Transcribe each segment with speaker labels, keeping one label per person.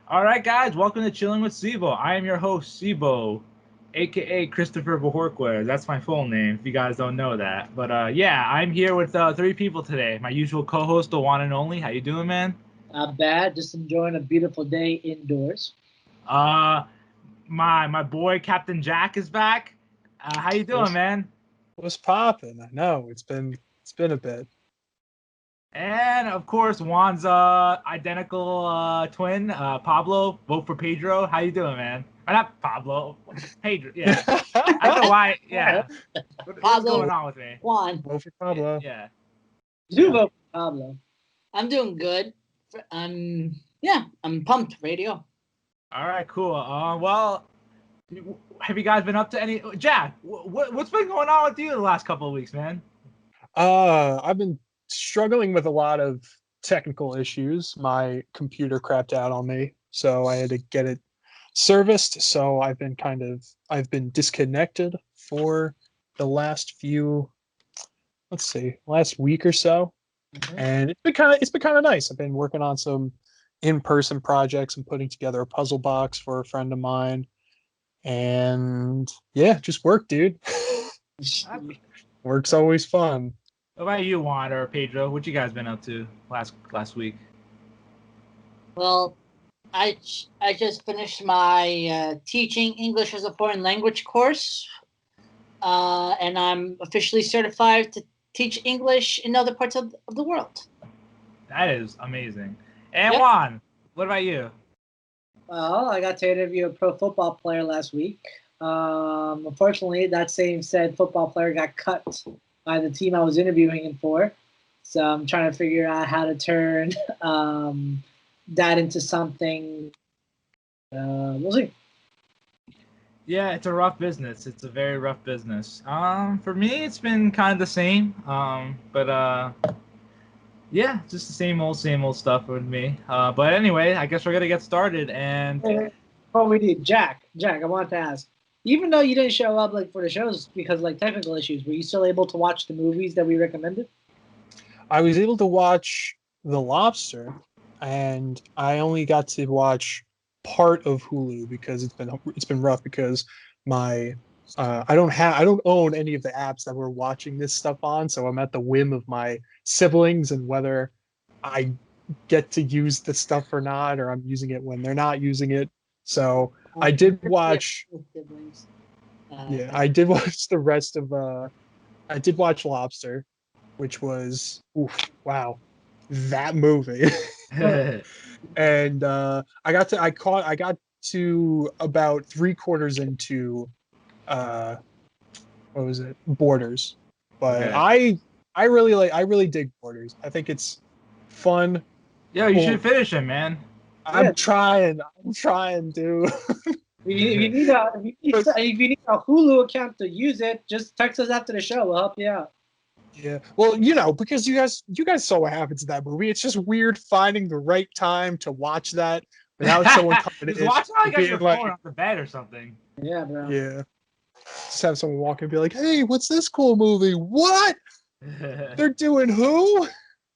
Speaker 1: All right, guys, welcome to Chilling with c.bo. I am your host, c.bo, aka Christopher Bojorquez. That's my full name, if you guys don't know that. But yeah, I'm here with three people today. My usual co-host, the one and only. How you doing, man?
Speaker 2: Not bad. Just enjoying a beautiful day indoors.
Speaker 1: Uh, my boy Captain Jack is back. How you doing,
Speaker 3: What's
Speaker 1: man?
Speaker 3: what's popping? I know it's been a bit.
Speaker 1: And of course, Juan's identical twin, Pablo. Vote for Pedro. How you doing, man? Or not Pablo, Pedro. Yeah, I don't know why. Yeah, what's
Speaker 4: Pablo,
Speaker 1: going on with me?
Speaker 4: Juan,
Speaker 3: Vote for Pablo.
Speaker 1: Yeah.
Speaker 2: Zubo Pablo.
Speaker 4: I'm doing good. I'm pumped. Radio.
Speaker 1: All right, cool. Well, have you guys been up to any? Jack, what's been going on with you the last couple of weeks, man?
Speaker 3: I've been struggling with a lot of technical issues. My computer crapped out on me, so I had to get it serviced. So I've been disconnected for the last week or so, and it's been kind of nice. I've been working on some in-person projects and putting together a puzzle box for a friend of mine, and yeah, just work, dude. Work's always fun.
Speaker 1: What about you, Juan or Pedro? What you guys been up to last week?
Speaker 4: Well, I just finished my teaching English as a foreign language course, and I'm officially certified to teach English in other parts of the world.
Speaker 1: That is amazing. And
Speaker 4: Yep.
Speaker 1: Juan, what about you?
Speaker 2: Well, I got to interview a pro football player last week. Unfortunately, that same said football player got cut by the team I was interviewing him for. So I'm trying to figure out how to turn that into something. We'll see.
Speaker 1: Yeah, it's a rough business. It's a very rough business. For me, it's been kind of the same. Yeah, just the same old stuff with me. But anyway, I guess we're gonna get started. And
Speaker 2: Before we do, Jack, I wanted to ask. Even though you didn't show up like for the shows because of, like technical issues, were you still able to watch the movies that we recommended?
Speaker 3: I was able to watch The Lobster, and I only got to watch part of Hulu because it's been rough because my I don't own any of the apps that we're watching this stuff on, so I'm at the whim of my siblings and whether I get to use the stuff or not, or I'm using it when they're not using it. So I did watch.
Speaker 4: Siblings.
Speaker 3: Yeah, I did watch the rest of. I did watch Lobster, which was wow, that movie. And I got to about three-quarters into uh what was it, Borders, but
Speaker 1: Okay.
Speaker 3: I really dig Borders. I think it's fun.
Speaker 1: yo, you
Speaker 3: Well,
Speaker 1: should finish it, man.
Speaker 3: I'm trying, dude.
Speaker 2: If you need a Hulu account to use it, just text us after the show. We'll help you out.
Speaker 3: Yeah, well, because you guys saw what happens in that movie. It's just weird finding the right time to watch that without someone coming
Speaker 1: Just
Speaker 3: in
Speaker 1: watch it like
Speaker 3: and
Speaker 1: on your
Speaker 3: being like,
Speaker 1: phone off the bed or something.
Speaker 2: Yeah, bro.
Speaker 3: yeah. Just have someone walk in and be like, "Hey, what's this cool movie? What? They're doing who?"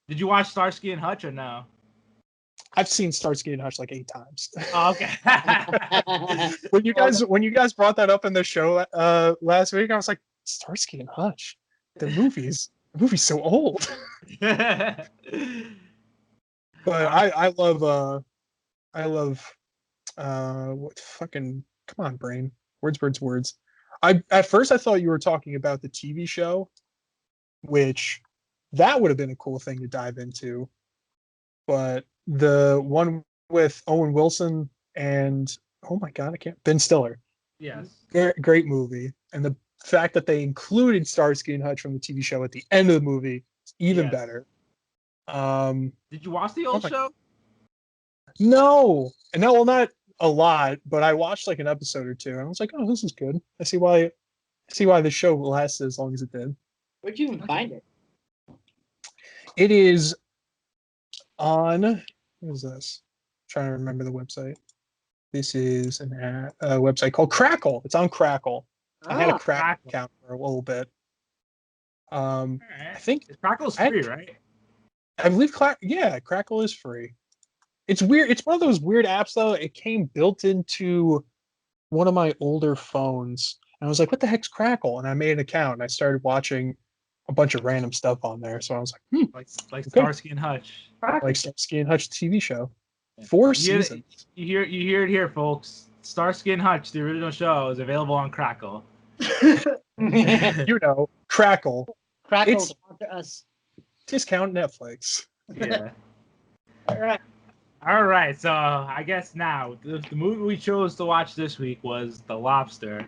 Speaker 1: Did you watch Starsky and Hutch or no?
Speaker 3: I've seen Starsky and Hutch like 8 times.
Speaker 1: Oh, okay.
Speaker 3: when you guys brought that up in the show last week, I was like, Starsky and Hutch, the movie's so old. But I love what fucking, come on, brain, words. At first I thought you were talking about the TV show, which that would have been a cool thing to dive into, but the one with Owen Wilson and, oh my god, I can't, Ben Stiller.
Speaker 1: Yes.
Speaker 3: Great movie, and the fact that they included Starsky and Hutch from the TV show at the end of the movie is even
Speaker 1: Yes.
Speaker 3: better.
Speaker 1: Did you watch the old show?
Speaker 3: No, and no, well, not a lot, but I watched like an episode or two, and I was like, oh, this is good. I see why the show lasted as long as it did.
Speaker 4: Where'd you even find it?
Speaker 3: It is on, what is this? I'm trying to remember the website. This is a website called Crackle. It's on Crackle. I had a Crackle account for a little bit.
Speaker 1: Right.
Speaker 3: I think
Speaker 1: Crackle's free, right?
Speaker 3: I believe Crackle is free. It's weird. It's one of those weird apps though. It came built into one of my older phones. And I was like, what the heck's Crackle? And I made an account and I started watching a bunch of random stuff on there. So I was like,
Speaker 1: like
Speaker 3: okay.
Speaker 1: Starsky and Hutch.
Speaker 3: Like Starsky and Hutch TV show.
Speaker 1: Yeah.
Speaker 3: 4 seasons.
Speaker 1: You hear it here, folks. Starsky and Hutch, the original show, is available on Crackle.
Speaker 3: You know, Crackle.
Speaker 4: Crackle
Speaker 3: It's
Speaker 4: sponsor us.
Speaker 3: discount Netflix.
Speaker 1: Yeah.
Speaker 4: All right.
Speaker 1: All right, so I guess now the movie we chose to watch this week was The Lobster,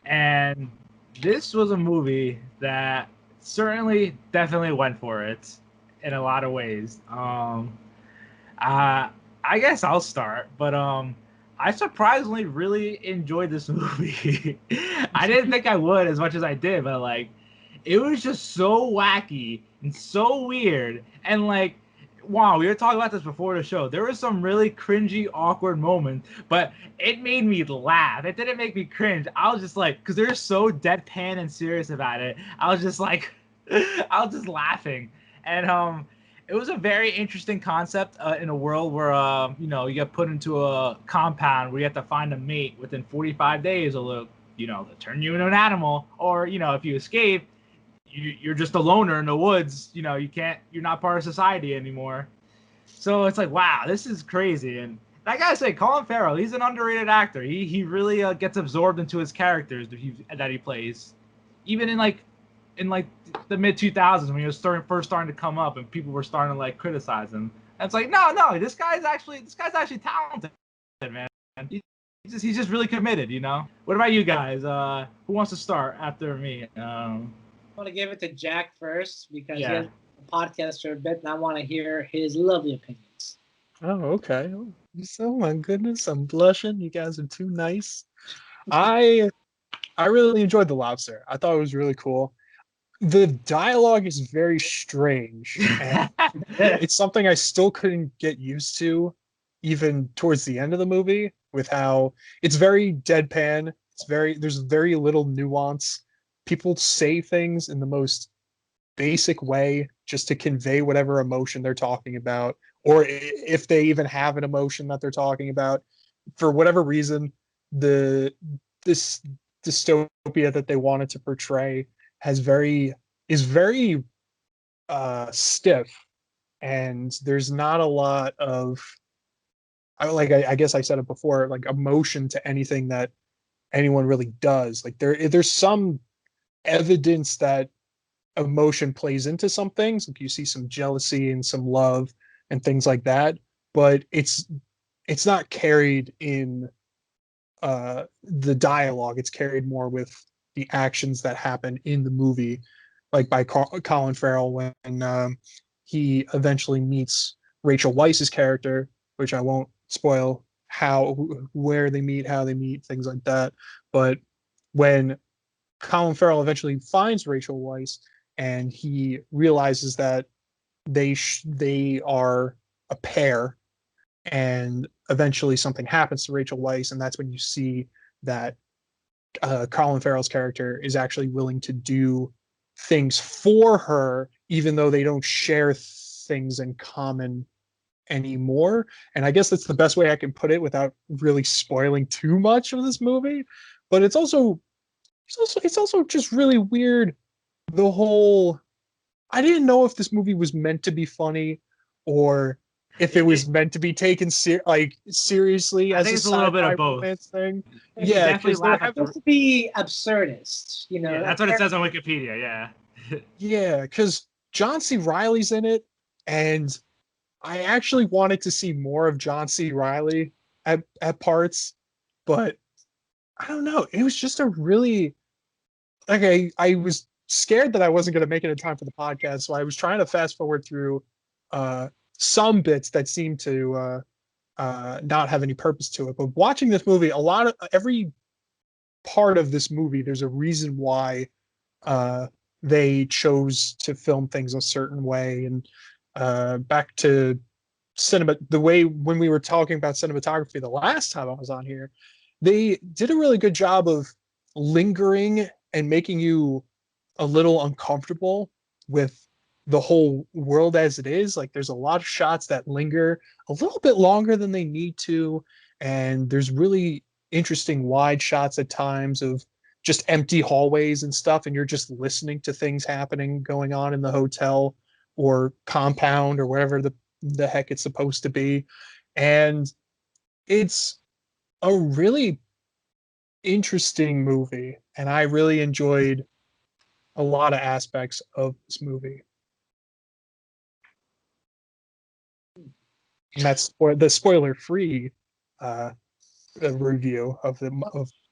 Speaker 1: and this was a movie that definitely went for it in a lot of ways. I guess I'll start, but I surprisingly really enjoyed this movie. I didn't think I would as much as I did, but like, it was just so wacky and so weird, and like. Wow, we were talking about this before the show. There were some really cringy, awkward moments, but it made me laugh. It didn't make me cringe. I was just like, because they're so deadpan and serious about it. I was just like, I was just laughing. And it was a very interesting concept in a world where, you get put into a compound where you have to find a mate within 45 days, or, they'll turn you into an animal. Or, if you escape, you're just a loner in the woods. You're not part of society anymore. So it's like, wow, this is crazy. And I gotta say, Colin Farrell, he's an underrated actor. He really gets absorbed into his characters that he plays. Even in the mid 2000s when he was first starting to come up and people were starting to like criticize him. And it's like, no, this guy's actually talented, man. He's just really committed. What about you guys? Who wants to start after me?
Speaker 2: I want to give it to Jack first because he
Speaker 1: Yeah.
Speaker 2: has a podcast for a bit, and I want to hear his lovely opinions.
Speaker 3: Oh, okay. Oh my goodness, I'm blushing. You guys are too nice. I really enjoyed The Lobster. I thought it was really cool. The dialogue is very strange, and it's something I still couldn't get used to, even towards the end of the movie, with how it's very deadpan. There's very little nuance. People say things in the most basic way just to convey whatever emotion they're talking about, or if they even have an emotion that they're talking about. For whatever reason, this dystopia that they wanted to portray is very stiff, and there's not a lot of I guess I said it before, like emotion to anything that anyone really does. Like there's some evidence that emotion plays into some things. Like you see some jealousy and some love and things like that, but it's not carried in the dialogue. It's carried more with the actions that happen in the movie, like by Colin Farrell when he eventually meets Rachel Weisz's character, which I won't spoil where they meet, how they meet, things like that. But when Colin Farrell eventually finds Rachel Weisz and he realizes that they are a pair, and eventually something happens to Rachel Weisz, and that's when you see that Colin Farrell's character is actually willing to do things for her, even though they don't share things in common anymore. And I guess that's the best way I can put it without really spoiling too much of this movie. But it's also just really weird. I didn't know if this movie was meant to be funny or if it was meant to be taken seriously as
Speaker 1: it's a little bit of both
Speaker 3: thing.
Speaker 2: Yeah,
Speaker 3: because
Speaker 2: they're supposed to be absurdist.
Speaker 1: Yeah, that's what it says on Wikipedia. Yeah.
Speaker 3: Yeah, because John C. Reilly's in it, and I actually wanted to see more of John C. Reilly at parts, but I don't know. It was just a really I was scared that I wasn't going to make it in time for the podcast, so I was trying to fast forward through some bits that seemed to not have any purpose to it. But watching this movie, every part of this movie, there's a reason why they chose to film things a certain way. And back to cinema, the way when we were talking about cinematography the last time I was on here, they did a really good job of lingering and making you a little uncomfortable with the whole world as it is. Like there's a lot of shots that linger a little bit longer than they need to, and there's really interesting wide shots at times of just empty hallways and stuff, and you're just listening to things happening going on in the hotel or compound or whatever the heck it's supposed to be. And it's a really interesting movie, and I really enjoyed a lot of aspects of this movie. And that's for the spoiler-free review of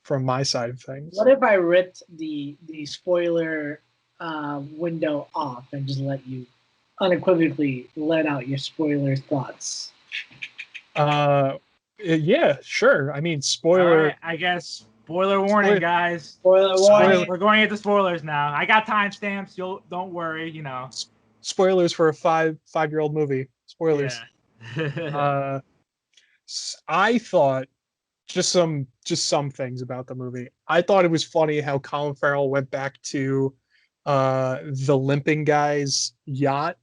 Speaker 3: from my side of things.
Speaker 2: What if I ripped the spoiler window off and just let you unequivocally let out your spoiler thoughts?
Speaker 3: Yeah, sure. I mean, spoiler.
Speaker 1: All right, I guess spoiler warning, guys.
Speaker 2: Spoiler warning.
Speaker 1: We're going into spoilers now. I got timestamps. Don't worry. You know.
Speaker 3: Spoilers for a five-year-old movie. Spoilers.
Speaker 1: Yeah.
Speaker 3: I thought just some things about the movie. I thought it was funny how Colin Farrell went back to the limping guy's yacht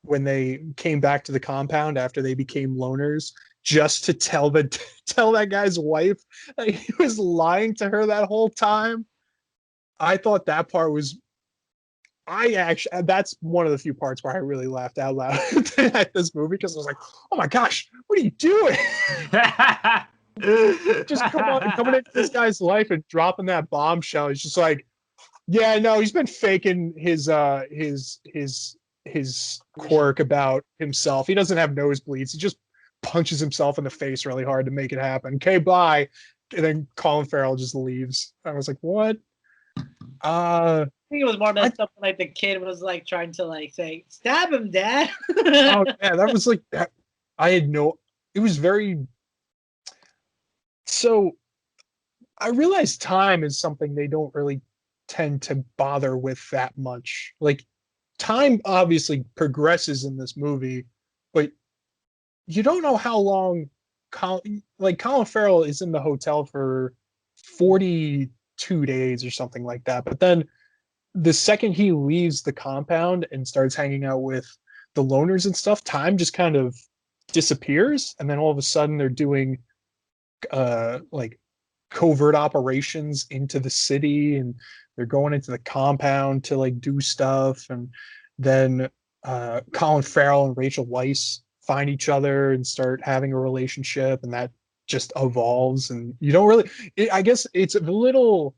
Speaker 3: when they came back to the compound after they became loners, just to tell that guy's wife that he was lying to her that whole time. I thought that part was that's one of the few parts where I really laughed out loud at this movie, because I was like, oh my gosh, what are you doing? Just coming into this guy's life and dropping that bombshell. He's just like, yeah, no, he's been faking his quirk about himself. He doesn't have nosebleeds. He just punches himself in the face really hard to make it happen. Okay, bye. And then Colin Farrell just leaves. I was like, what?
Speaker 2: I think it was more messed up when, like, the kid was like trying to like say, "Stab him, Dad."
Speaker 3: Oh yeah, that was like that. It was very. So, I realize time is something they don't really tend to bother with that much. Like, time obviously progresses in this movie, but you don't know how long. Colin Farrell is in the hotel for 42 days or something like that, but then the second he leaves the compound and starts hanging out with the loners and stuff, time just kind of disappears, and then all of a sudden they're doing like covert operations into the city, and they're going into the compound to like do stuff, and then Colin Farrell and Rachel Weisz find each other and start having a relationship, and that just evolves, and you don't really I guess it's a little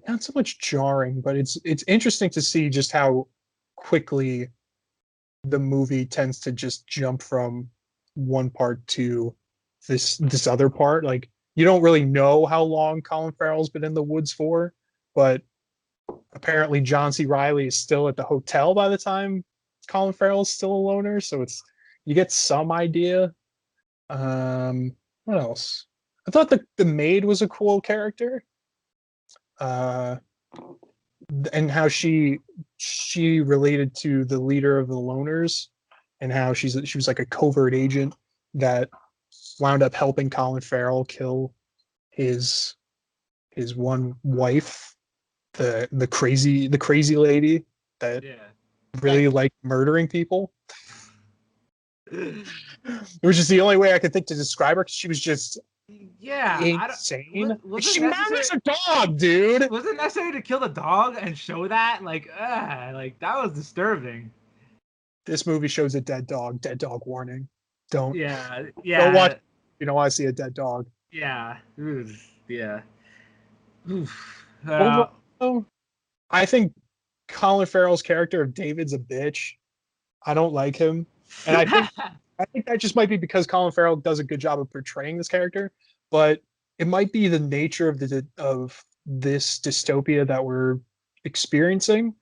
Speaker 3: not so much jarring, but it's interesting to see just how quickly the movie tends to just jump from one part to this other part. Like, you don't really know how long Colin Farrell's been in the woods for, but apparently John C. Reilly is still at the hotel by the time Colin Farrell's still a loner, so you get some idea. What else? I thought the maid was a cool character. And how she related to the leader of the loners, and how she was like a covert agent that wound up helping Colin Farrell kill his one wife, the crazy lady that really liked murdering people. It was just the only way I could think to describe her, because she was just insane. She murders a dog, dude.
Speaker 1: Was it necessary to kill the dog and show that? Like that was disturbing.
Speaker 3: This movie shows a dead dog. Dead dog warning. Don't watch. You don't want to see a dead dog.
Speaker 1: Yeah. Yeah.
Speaker 3: Overall, I think Colin Farrell's character of David's a bitch. I don't like him, and I think that just might be because Colin Farrell does a good job of portraying this character, but it might be the nature of this dystopia that we're experiencing.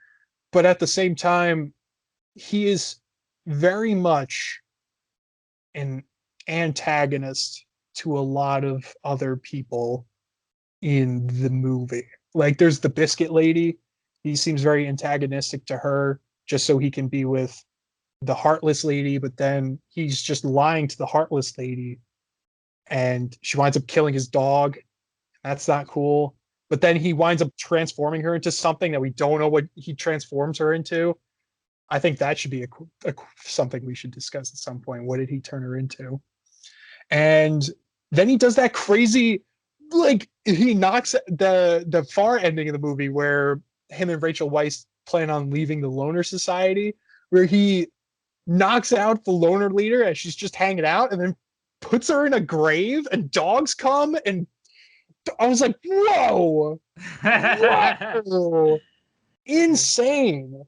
Speaker 3: But at the same time, he is very much an antagonist to a lot of other people in the movie. Like, there's the biscuit lady. He seems very antagonistic to her just so he can be with the heartless lady, but then he's just lying to the heartless lady, and she winds up killing his dog. That's not cool. But then he winds up transforming her into something that we don't know what he transforms her into. I think that should be something we should discuss at some point. What did he turn her into? And then he does that crazy, like he knocks the far ending of the movie where him and Rachel Weisz plan on leaving the Loner Society, where he knocks out the loner leader as she's just hanging out, and then puts her in a grave, and dogs come, and I was like, whoa, whoa, insane.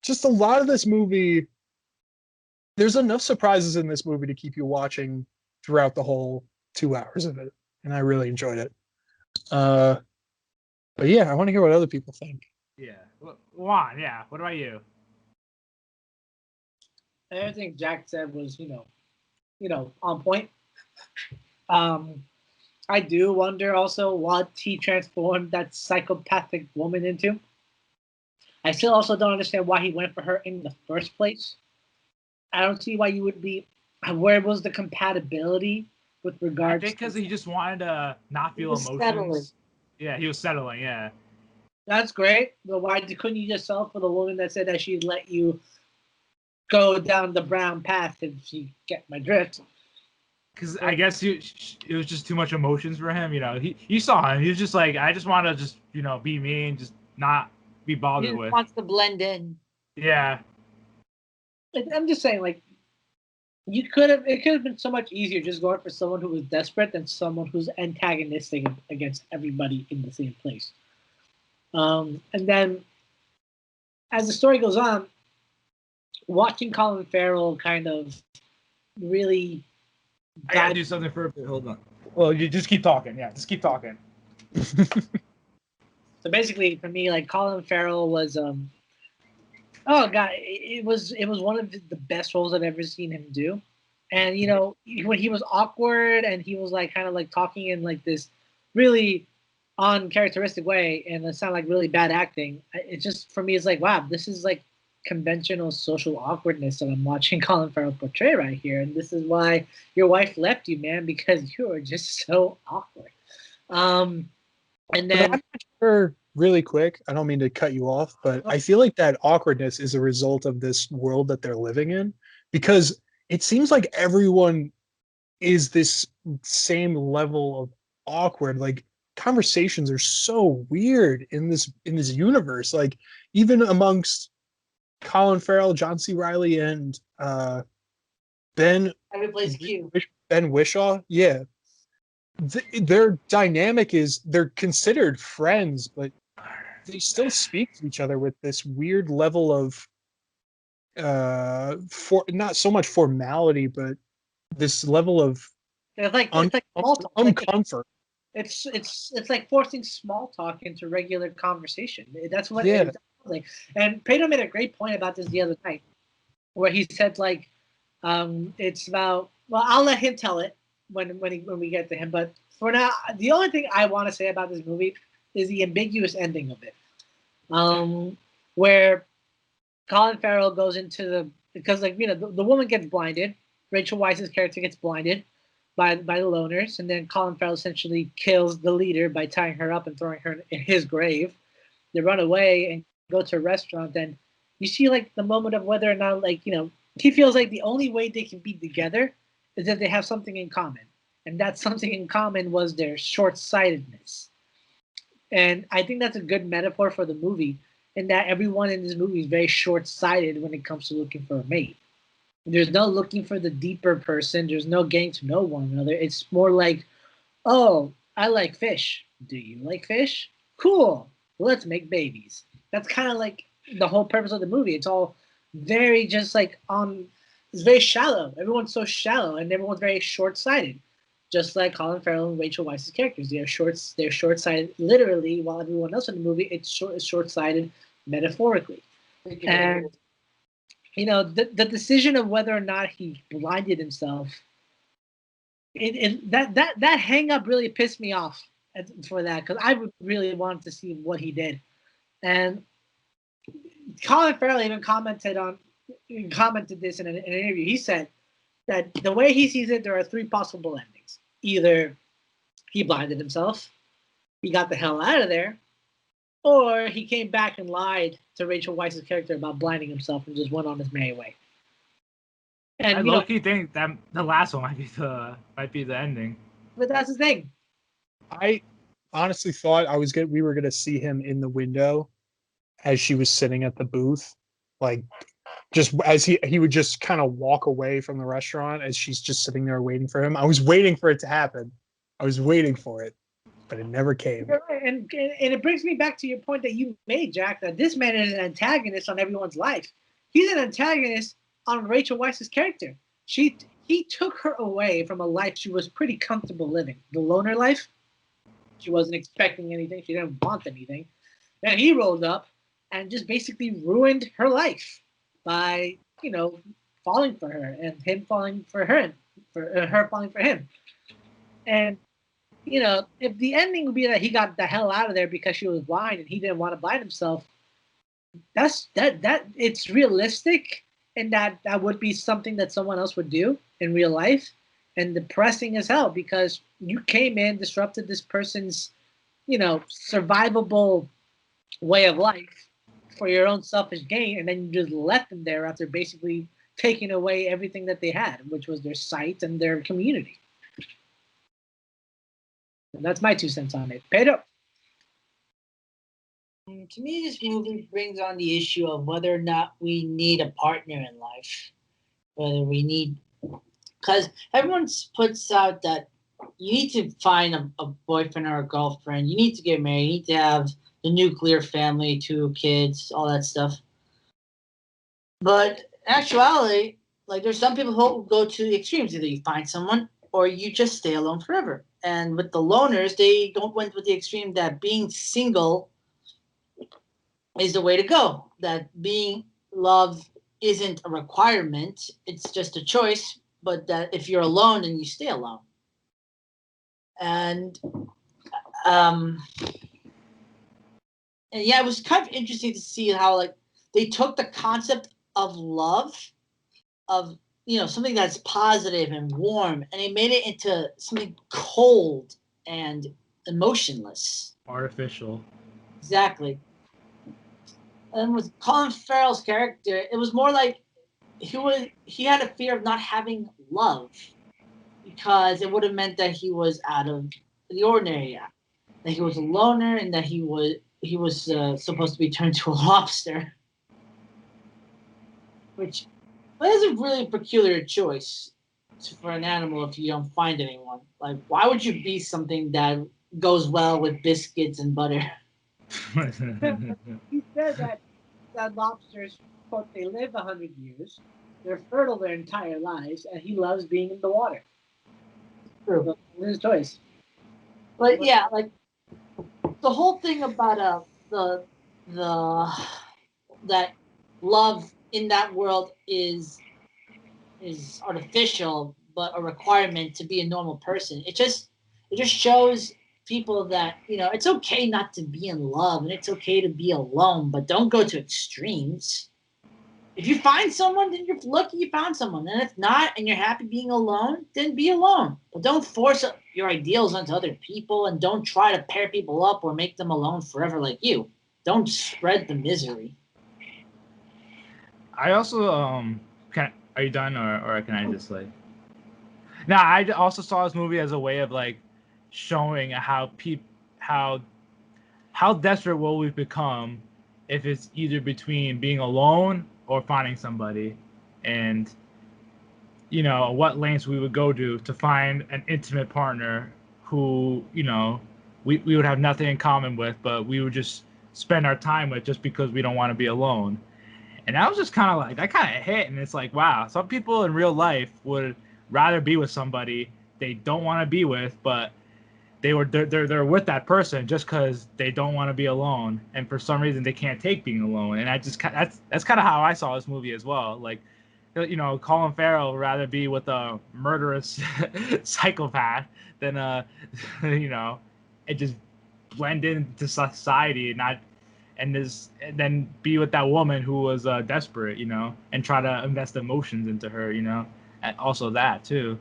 Speaker 3: Just a lot of this movie. There's enough surprises in this movie to keep you watching throughout the whole 2 hours of it, and I really enjoyed it. But yeah, I want to hear what other people think.
Speaker 1: Yeah, Juan. Yeah, what about you?
Speaker 2: Everything Jack said was, on point. I do wonder also what he transformed that psychopathic woman into. I still also don't understand why he went for her in the first place. I don't see why you would be. Where was the compatibility with regards?
Speaker 1: I think because he just wanted to not feel emotions.
Speaker 4: Settling.
Speaker 1: Yeah, he was settling. Yeah.
Speaker 2: That's great, but why couldn't you just settle for the woman that said that she'd let you go down the brown path if you get my drift?
Speaker 1: Because I guess it was just too much emotions for him. You saw him. He was just like, I just want to just be me and just not be bothered
Speaker 4: He
Speaker 1: with.
Speaker 4: wants to blend in.
Speaker 1: Yeah.
Speaker 2: I'm just saying, like, it could have been so much easier just going for someone who was desperate than someone who's antagonistic against everybody in the same place. And then, as the story goes on, watching Colin Farrell kind of really.
Speaker 1: I gotta do something for a bit. Hold on. Well, you just keep talking. Yeah, just keep talking.
Speaker 2: So basically, for me, like Colin Farrell was, oh god, it was one of the best roles I've ever seen him do. And when he was awkward and he was like kind of like talking in like this really uncharacteristic way, and it sounded like really bad acting. It just for me, it's like, wow, this is like conventional social awkwardness that I'm watching Colin Farrell portray right here, and this is why your wife left you, man, because you are just so awkward. And then
Speaker 3: really quick, I don't mean to cut you off, but I feel like that awkwardness is a result of this world that they're living in, because it seems like everyone is this same level of awkward. Like conversations are so weird in this universe. Like even amongst Colin Farrell, John C. Reilly, and Ben Whishaw, yeah. Their dynamic is they're considered friends, but they still speak to each other with this weird level of not so much formality, but this level of
Speaker 2: it's like small talk.
Speaker 3: Uncomfort.
Speaker 2: It's like forcing small talk into regular conversation. That's what
Speaker 3: Yeah.
Speaker 2: it's like. And Pedro made a great point about this the other night, where he said like, it's about. Well, I'll let him tell it when we get to him. But for now, the only thing I want to say about this movie is the ambiguous ending of it, where Colin Farrell goes into because like the woman gets blinded. Rachel Weisz's character gets blinded by the loners, and then Colin Farrell essentially kills the leader by tying her up and throwing her in his grave. They run away and go to a restaurant, and you see like the moment of whether or not he feels like the only way they can be together is that they have something in common, and that something in common was their short-sightedness. And I think that's a good metaphor for the movie, in that everyone in this movie is very short-sighted when it comes to looking for a mate. There's no looking for the deeper person. There's no getting to know one another. It's more like, oh, I like fish. Do you like fish? Cool. Let's make babies. That's kind of like the whole purpose of the movie. It's all very just like it's very shallow. Everyone's so shallow, and everyone's very short-sighted. Just like Colin Farrell and Rachel Weisz's characters. They're short-sighted literally, while everyone else in the movie it's short-sighted metaphorically. And the decision of whether or not he blinded himself, that hang up really pissed me off for that, because I would really want to see what he did. And Colin Farrell even commented this in an interview. He said that the way he sees it, there are three possible endings. Either he blinded himself, he got the hell out of there, or he came back and lied to Rachel Weisz's character about blinding himself and just went on his merry way. And
Speaker 1: I low-key think that the last one might be the ending.
Speaker 2: But that's the thing.
Speaker 3: I honestly thought we were gonna see him in the window as she was sitting at the booth, like just as he would just kind of walk away from the restaurant as she's just sitting there waiting for him. I was waiting for it to happen. I was waiting for it, but it never came.
Speaker 2: You're right. And it brings me back to your point that you made, Jack, that this man is an antagonist on everyone's life. He's an antagonist on Rachel Weisz's character. He took her away from a life she was pretty comfortable living, the loner life. She wasn't expecting anything. She didn't want anything. Then he rolled up and just basically ruined her life by, falling for her and him falling for her, for her falling for him. And, if the ending would be that he got the hell out of there because she was blind and he didn't want to blind himself, that it's realistic, and that would be something that someone else would do in real life, and depressing as hell because you came in, disrupted this person's, survivable way of life for your own selfish gain, and then you just left them there after basically taking away everything that they had, which was their sight and their community. And that's my 2 cents on it. Pedro.
Speaker 4: To me, this movie brings on the issue of whether or not we need a partner in life. Whether we need, because everyone puts out that you need to find a boyfriend or a girlfriend. You need to get married. You need to have the nuclear family, 2 kids, all that stuff. But in actuality, like there's some people who go to the extremes. Either you find someone or you just stay alone forever. And with the loners, they don't went with the extreme that being single is the way to go. That being loved isn't a requirement. It's just a choice. But that if you're alone, then you stay alone. And yeah, it was kind of interesting to see how like they took the concept of love, of something that's positive and warm, and they made it into something cold and emotionless,
Speaker 1: artificial.
Speaker 4: Exactly. And with Colin Farrell's character, it was more like he had a fear of not having love because it would have meant that he was out of the ordinary, that he was a loner, and that he was supposed to be turned to a lobster, which is a really peculiar choice for an animal if you don't find anyone. Like, why would you be something that goes well with biscuits and butter?
Speaker 2: He said that lobsters, quote, they live 100 years, they're fertile their entire lives, and he loves being in the water.
Speaker 4: True.
Speaker 2: So, his choice.
Speaker 4: But yeah, like the whole thing about that love in that world is artificial, but a requirement to be a normal person. It just shows people that it's okay not to be in love, and it's okay to be alone, but don't go to extremes. If you find someone, then you're lucky you found someone. And if not, and you're happy being alone, then be alone. But don't force your ideals onto other people, and don't try to pair people up or make them alone forever like you. Don't spread the misery.
Speaker 1: I also are you done or can I just like? Now I also saw this movie as a way of like showing how desperate will we become if it's either between being alone or finding somebody, and what lengths we would go to find an intimate partner who we would have nothing in common with, but we would just spend our time with just because we don't want to be alone. And that was just kind of like, that kind of hit, and it's like, wow, some people in real life would rather be with somebody they don't want to be with, but they're with that person just because they don't want to be alone, and for some reason they can't take being alone. And that's kind of how I saw this movie as well. Like, Colin Farrell would rather be with a murderous psychopath than and just blend into society and then be with that woman who was desperate, and try to invest emotions into her, and also that too.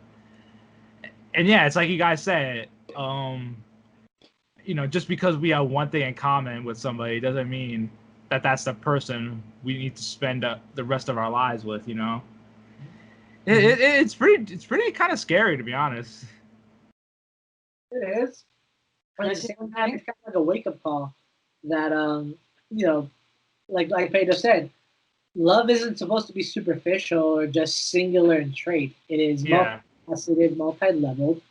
Speaker 1: And yeah, it's like you guys said, just because we have one thing in common with somebody doesn't mean that that's the person we need to spend the rest of our lives with. It's pretty kind of scary, to be honest.
Speaker 2: It is. But at the same time, it's kind of like a wake up call that like Pedro said, love isn't supposed to be superficial or just singular in trait. It is multifaceted, multi-leveled.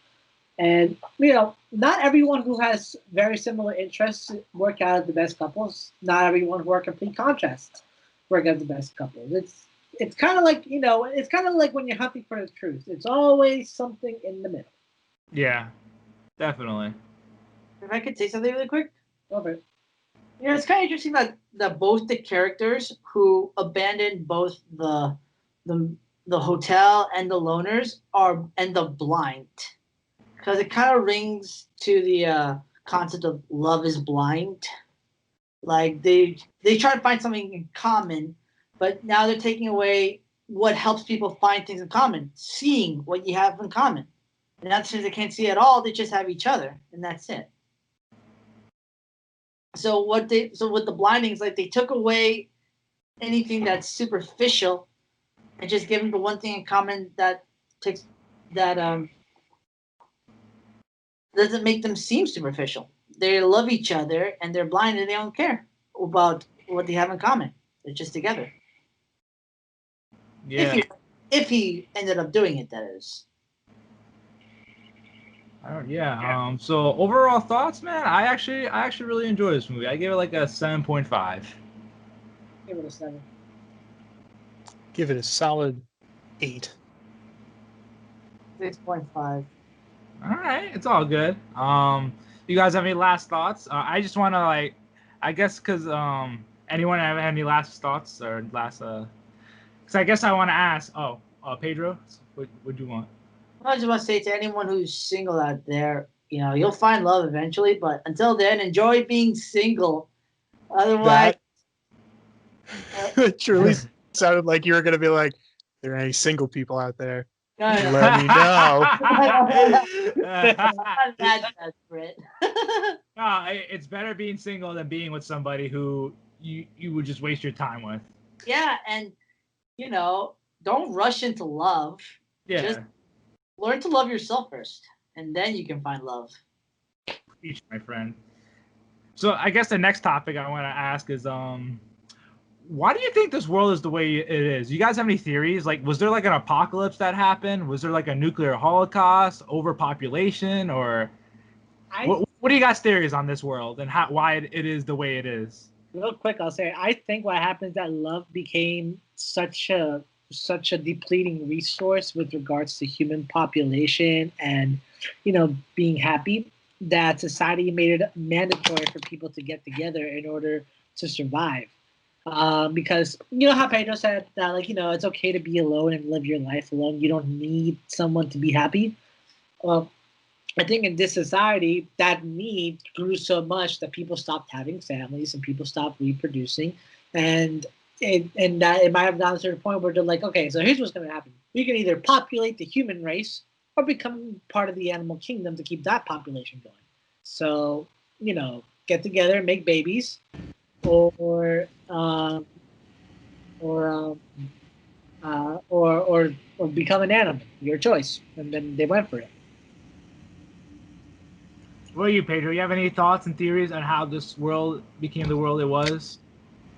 Speaker 2: And not everyone who has very similar interests work out as the best couples. Not everyone who are complete contrasts work out the best couples. It's kind of like it's kind of like when you're hunting for the truth. It's always something in the middle.
Speaker 1: Yeah, definitely.
Speaker 4: If I could say something really quick.
Speaker 2: Okay.
Speaker 4: It's kind of interesting that both the characters who abandoned both the hotel and the loners end up blind, because it kind of rings to the concept of love is blind. Like they try to find something in common, but now they're taking away what helps people find things in common, seeing what you have in common. And that's since they can't see at all, they just have each other, and that's it. So with the blindings, like they took away anything that's superficial and just give them the one thing in common that doesn't make them seem superficial. They love each other and they're blind and they don't care about what they have in common. They're just together.
Speaker 1: Yeah.
Speaker 4: If he ended up doing it, that is.
Speaker 1: Yeah. So overall thoughts, man. I actually really enjoyed this movie. I gave it like a 7.5.
Speaker 2: Give it a 7.
Speaker 3: Give it a solid 8.
Speaker 4: 6.5.
Speaker 1: All right, it's all good. You guys have any last thoughts? I just want to I guess because anyone have any last thoughts or last Because I guess I want to ask. Oh, Pedro, what do you want?
Speaker 4: I just want to say to anyone who's single out there, you'll find love eventually, but until then, enjoy being single. Otherwise,
Speaker 3: It truly sounded like you were going to be like, there are any single people out there.
Speaker 4: no.
Speaker 3: Let me know.
Speaker 4: Not that desperate.
Speaker 1: No, it's better being single than being with somebody who you would just waste your time with.
Speaker 4: Yeah, and don't rush into love.
Speaker 1: Yeah.
Speaker 4: Just learn to love yourself first, and then you can find love.
Speaker 1: Each, my friend. So I guess the next topic I want to ask is why do you think this world is the way it is? You guys have any theories? Like, was there like an apocalypse that happened? Was there like a nuclear holocaust, overpopulation, or what do you guys theories on this world and why it is the way it is?
Speaker 2: Real quick, I'll say I think what happens is that love became such a depleting resource with regards to human population and being happy, that society made it mandatory for people to get together in order to survive. Because how Pedro said that it's okay to be alone and live your life alone. You don't need someone to be happy. Well, I think in this society, that need grew so much that people stopped having families and people stopped reproducing, and that it might have gone to the point where they're like, okay, so here's what's going to happen: we can either populate the human race or become part of the animal kingdom to keep that population going. So get together, make babies, or become an animal. Your choice. And then they went for it.
Speaker 1: What are you, Pedro? You have any thoughts and theories on how this world became the world it was?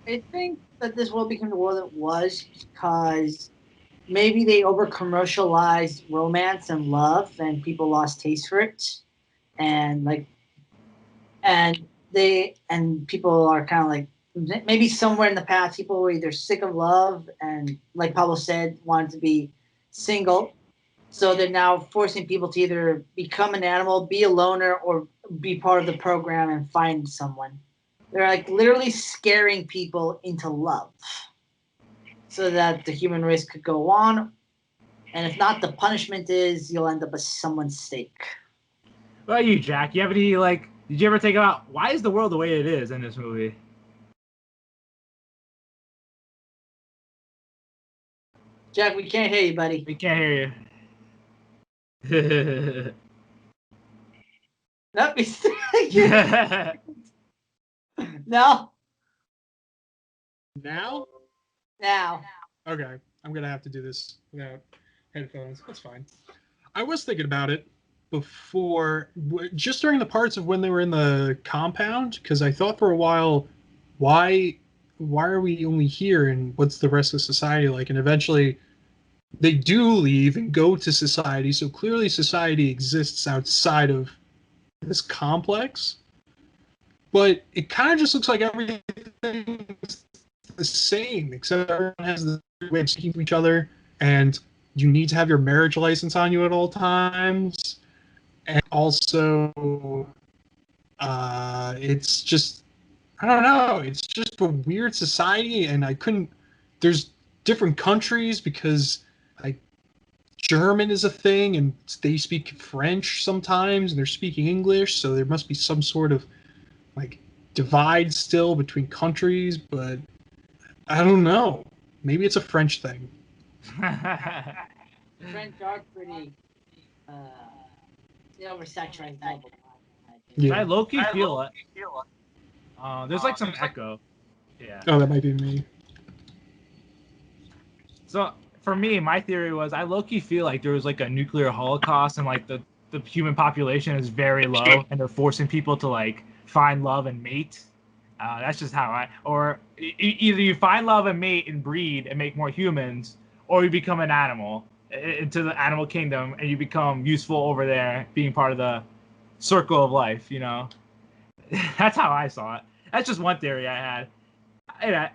Speaker 4: I think that this world became the world it was because maybe they over commercialized romance and love, and people lost taste for it, and people are kind of like, maybe somewhere in the past people were either sick of love and, like Pablo said, wanted to be single. So they're now forcing people to either become an animal, be a loner, or be part of the program and find someone. They're like literally scaring people into love so that the human race could go on. And if not, the punishment is you'll end up as someone's steak.
Speaker 1: What about you, Jack? You have any did you ever think about why is the world the way it is in this movie?
Speaker 4: Jack, we can't hear you, buddy.
Speaker 1: We can't hear you.
Speaker 4: Nope. No.
Speaker 3: Now?
Speaker 4: Now.
Speaker 3: Okay, I'm gonna have to do this without headphones. That's fine. I was thinking about it before, just during the parts of when they were in the compound, because I thought for a while, why are we only here, and what's the rest of society like? And eventually, they do leave and go to society. So clearly, society exists outside of this complex. But it kind of just looks like everything's the same, except everyone has the way of speaking to each other, and you need to have your marriage license on you at all times. And also, it's just, I don't know, it's just a weird society, and I couldn't, there's different countries because, like, German is a thing, and they speak French sometimes, and they're speaking English, so there must be some sort of, like, divide still between countries, but I don't know. Maybe it's a French thing.
Speaker 4: The French are pretty oversaturated level.
Speaker 3: Yeah.
Speaker 1: I low-key feel it. There's like some echo. Yeah.
Speaker 3: Oh, that might be me.
Speaker 1: So for me, my theory was I low-key feel like there was like a nuclear holocaust and like the human population is very low and they're forcing people to like find love and mate. That's just how either you find love and mate and breed and make more humans, or you become an animal into the animal kingdom and you become useful over there, being part of the circle of life. You know, that's how I saw it. That's just one theory I had.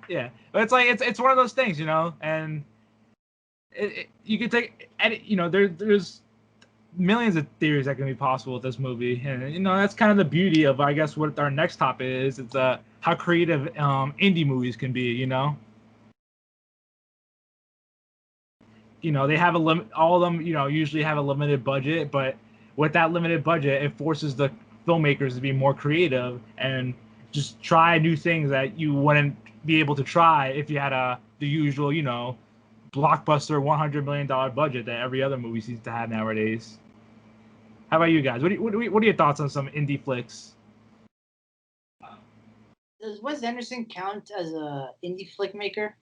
Speaker 1: Yeah, but it's like it's one of those things, you know, and you could take, you know, there's millions of theories that can be possible with this movie, and you know that's kind of the beauty of, I guess, what our next topic is. It's how creative indie movies can be. You know, they have a limit. All of them, you know, usually have a limited budget, but with that limited budget, it forces the filmmakers to be more creative and just try new things that you wouldn't be able to try if you had the usual, you know, blockbuster $100 million budget that every other movie seems to have nowadays. How about you guys? What are your thoughts on some indie flicks?
Speaker 4: Does Wes Anderson count as a indie flick maker?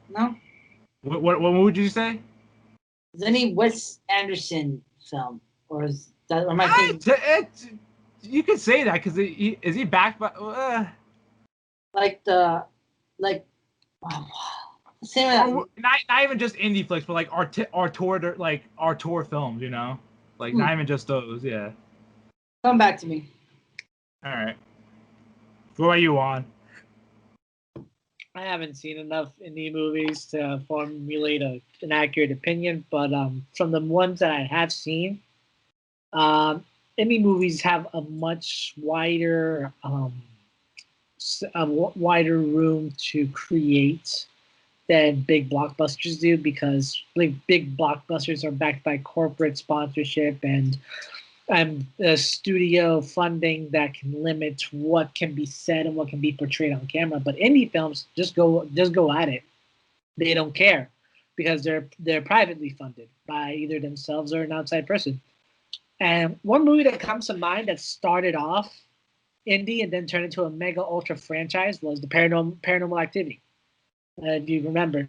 Speaker 4: No.
Speaker 1: What would you say?
Speaker 4: Is any Wes Anderson film, or is that? Or am I thinking?
Speaker 1: You could say that because is he backed by?
Speaker 4: Like the, like, same.
Speaker 1: Not even just indie flicks, but like auteur films. You know, like not even just those. Yeah.
Speaker 4: Come back to me.
Speaker 1: All right. What are you on?
Speaker 2: I haven't seen enough indie movies to formulate an accurate opinion, but from the ones that I have seen, indie movies have a much wider wider room to create than big blockbusters do, because like big blockbusters are backed by corporate sponsorship and studio funding that can limit what can be said and what can be portrayed on camera. But indie films just go at it. They don't care because they're privately funded by either themselves or an outside person. And one movie that comes to mind that started off indie and then turned into a mega ultra franchise was the Paranormal Activity. If you remember,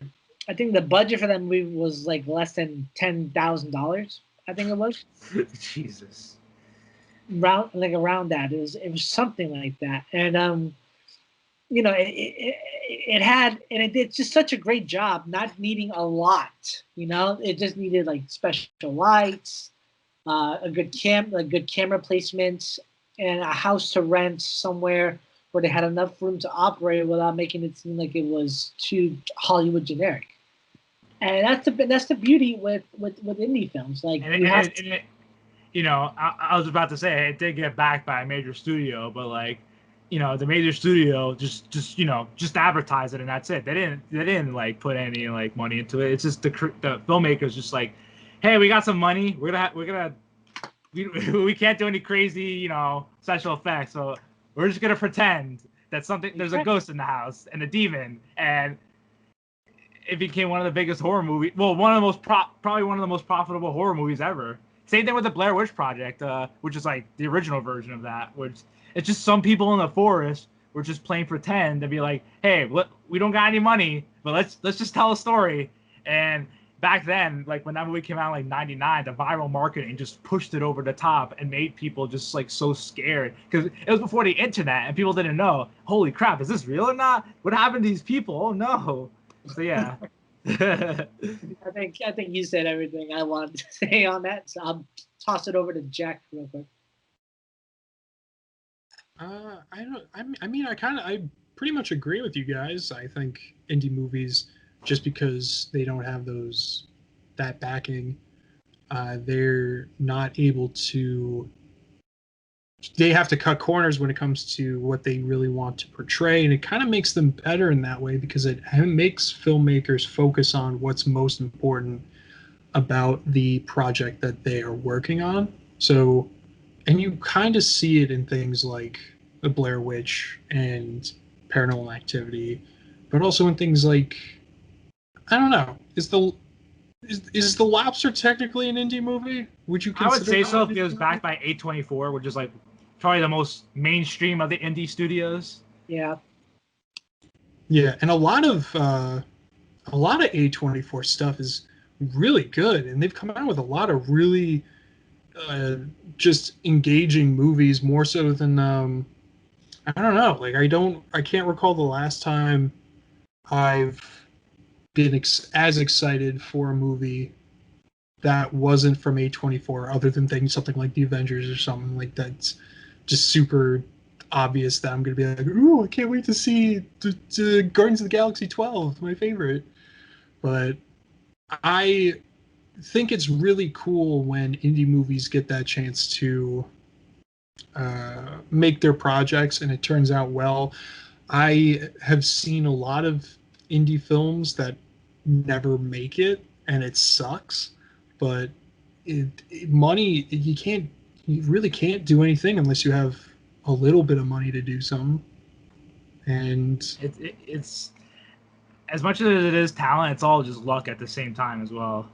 Speaker 2: I think the budget for that movie was like less than $10,000. I think it was.
Speaker 1: Jesus.
Speaker 2: Around that. It was something like that. And you know, it did just such a great job, not needing a lot. You know, it just needed like special lights, a good camera placement, and a house to rent somewhere where they had enough room to operate without making it seem like it was too Hollywood generic. And that's the beauty with indie films. Like
Speaker 1: you know, I was about to say it did get backed by a major studio, but like, you know, the major studio just you know, just advertise it and that's it. They didn't like put any like money into it. It's just the filmmakers just like, hey, we got some money. We can't do any crazy, you know, special effects, so we're just gonna pretend that there's a ghost in the house and a demon, and it became one of the biggest horror movies. Well, one of the most probably one of the most profitable horror movies ever. Same thing with the Blair Witch Project, which is like the original version of that, which it's just some people in the forest were just playing pretend to be like, hey, we don't got any money, but let's just tell a story. And back then, like when that movie came out in like '99, the viral marketing just pushed it over the top and made people just like so scared because it was before the internet and people didn't know. Holy crap, is this real or not? What happened to these people? Oh no. So yeah.
Speaker 2: I think you said everything I wanted to say on that, so I'll toss it over to Jack real quick.
Speaker 3: I pretty much agree with you guys. I think indie movies, just because they don't have that backing, they're not able to. They have to cut corners when it comes to what they really want to portray, and it kind of makes them better in that way because it makes filmmakers focus on what's most important about the project that they are working on. So, and you kind of see it in things like the Blair Witch and Paranormal Activity, but also in things like, I don't know, is the Lobster technically an indie movie? Would you consider?
Speaker 1: I would say
Speaker 3: that
Speaker 1: so
Speaker 3: an
Speaker 1: if it was
Speaker 3: indie
Speaker 1: backed
Speaker 3: movie?
Speaker 1: by A24, which is like probably the most mainstream of the indie studios.
Speaker 2: Yeah.
Speaker 3: Yeah, and a lot of A24 stuff is really good, and they've come out with a lot of really just engaging movies, more so than I don't know. Like I can't recall the last time I've been as excited for a movie that wasn't from A24, other than things something like The Avengers or something like that's just super obvious that I'm gonna be like, ooh, I can't wait to see the Guardians of the Galaxy 12, my favorite. But I think it's really cool when indie movies get that chance to make their projects and it turns out well. I have seen a lot of indie films that never make it and it sucks, but money, you really can't do anything unless you have a little bit of money to do something. And
Speaker 1: It's as much as it is talent, it's all just luck at the same time as well.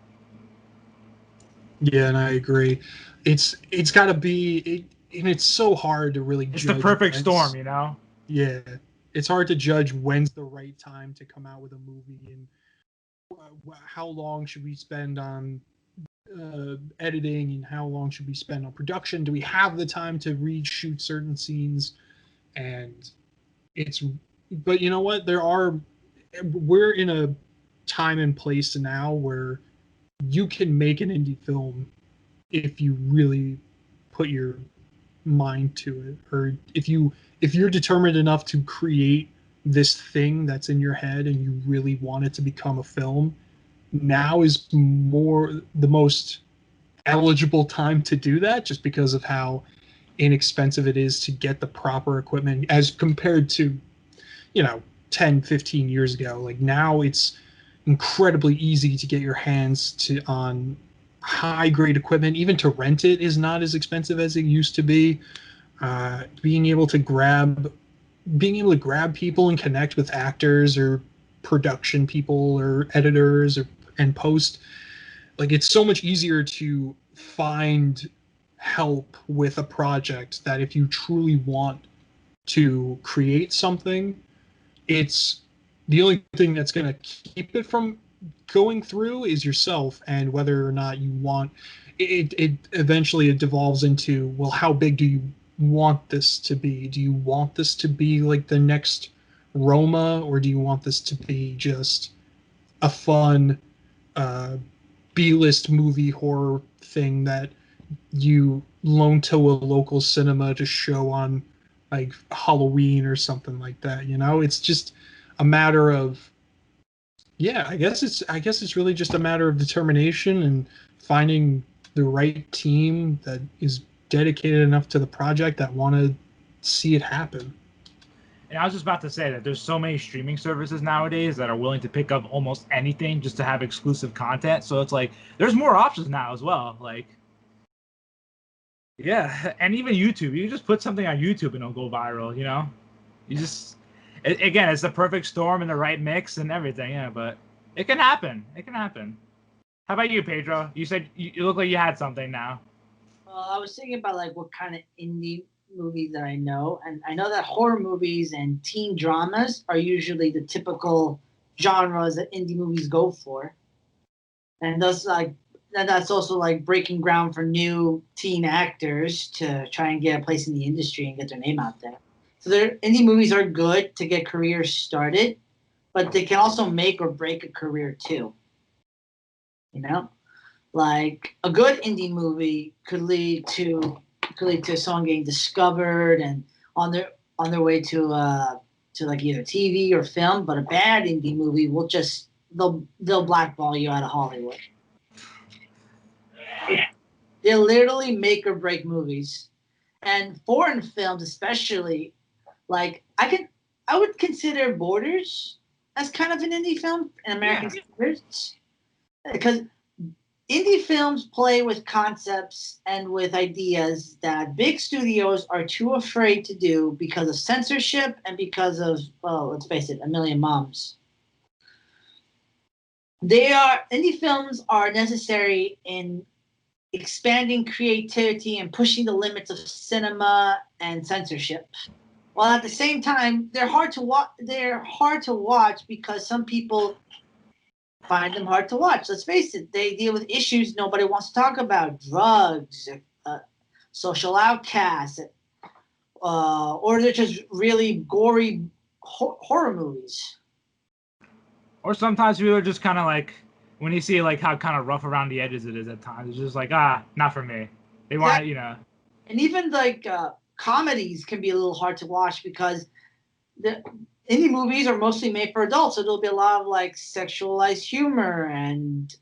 Speaker 3: yeah, and I agree. It's got to be and it's so hard to really
Speaker 1: It's the
Speaker 3: judge
Speaker 1: perfect
Speaker 3: when's,
Speaker 1: storm, you know?
Speaker 3: yeah, it's hard to judge when's the right time to come out with a movie and how long should we spend on editing and how long should we spend on production. Do we have the time to reshoot certain scenes? And it's but you know what, we're in a time and place now where you can make an indie film if you really put your mind to it, or if you're determined enough to create this thing that's in your head and you really want it to become a film. Now is more the most eligible time to do that, just because of how inexpensive it is to get the proper equipment as compared to 10-15 years ago. Like now it's incredibly easy to get your hands on high grade equipment. Even to rent it is not as expensive as it used to be. Being able to grab people and connect with actors or production people or editors and post, like it's so much easier to find help with a project that if you truly want to create something, it's the only thing that's going to keep it from going through is yourself, and whether or not you want it eventually it devolves into, well, how big do you want this to be? Do you want this to be like the next Roma, or do you want this to be just a fun B-list movie horror thing that you loan to a local cinema to show on like Halloween or something like that? It's just a matter of, yeah, I guess it's really just a matter of determination and finding the right team that is dedicated enough to the project that want to see it happen.
Speaker 1: And I was just about to say that there's so many streaming services nowadays that are willing to pick up almost anything just to have exclusive content. So it's like there's more options now as well. Like, yeah, and even YouTube. You just put something on YouTube and it'll go viral. You just again, it's the perfect storm and the right mix and everything. Yeah, but it can happen. It can happen. How about you, Pedro? You said you look like you had something now.
Speaker 4: Well, I was thinking about like what kind of indie movies that I know, and I know that horror movies and teen dramas are usually the typical genres that indie movies go for, and that's also like breaking ground for new teen actors to try and get a place in the industry and get their name out there. So indie movies are good to get careers started, but they can also make or break a career too. You know, like a good indie movie could lead to someone getting discovered and on their way to like either TV or film. But a bad indie movie will just they'll blackball you out of Hollywood. They literally make or break movies, and foreign films especially. Like I would consider Borders as kind of an indie film in American standards because indie films play with concepts and with ideas that big studios are too afraid to do because of censorship and because of, well, let's face it, a million moms. Indie films are necessary in expanding creativity and pushing the limits of cinema and censorship. While at the same time, they're hard to watch. They're hard to watch because some people find them hard to watch. Let's face it, they deal with issues nobody wants to talk about: drugs, social outcasts, or they're just really gory horror movies.
Speaker 1: Or sometimes people are just kind of like, when you see like how kind of rough around the edges it is at times, it's just like, not for me. They want,
Speaker 4: And even like comedies can be a little hard to watch because the indie movies are mostly made for adults, so there'll be a lot of like sexualized humor and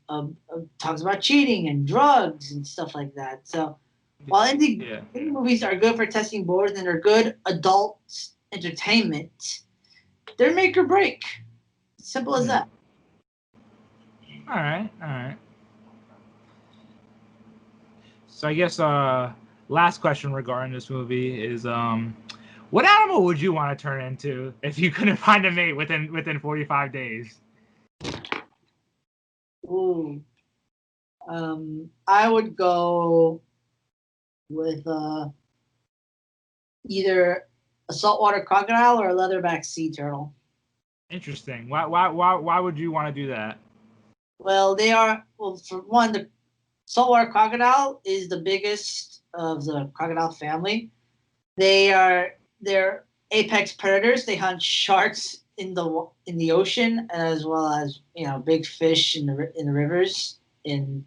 Speaker 4: talks about cheating and drugs and stuff like that. So while indie movies are good for testing boards and they're good adult entertainment, they're make or break. Simple as that.
Speaker 1: All right. So I guess last question regarding this movie is what animal would you want to turn into if you couldn't find a mate within 45 days?
Speaker 4: Ooh. I would go with either a saltwater crocodile or a leatherback sea turtle.
Speaker 1: Interesting. Why would you want to do that?
Speaker 4: Well, for one, the saltwater crocodile is the biggest of the crocodile family. They're apex predators. They hunt sharks in the ocean as well as big fish in the rivers. And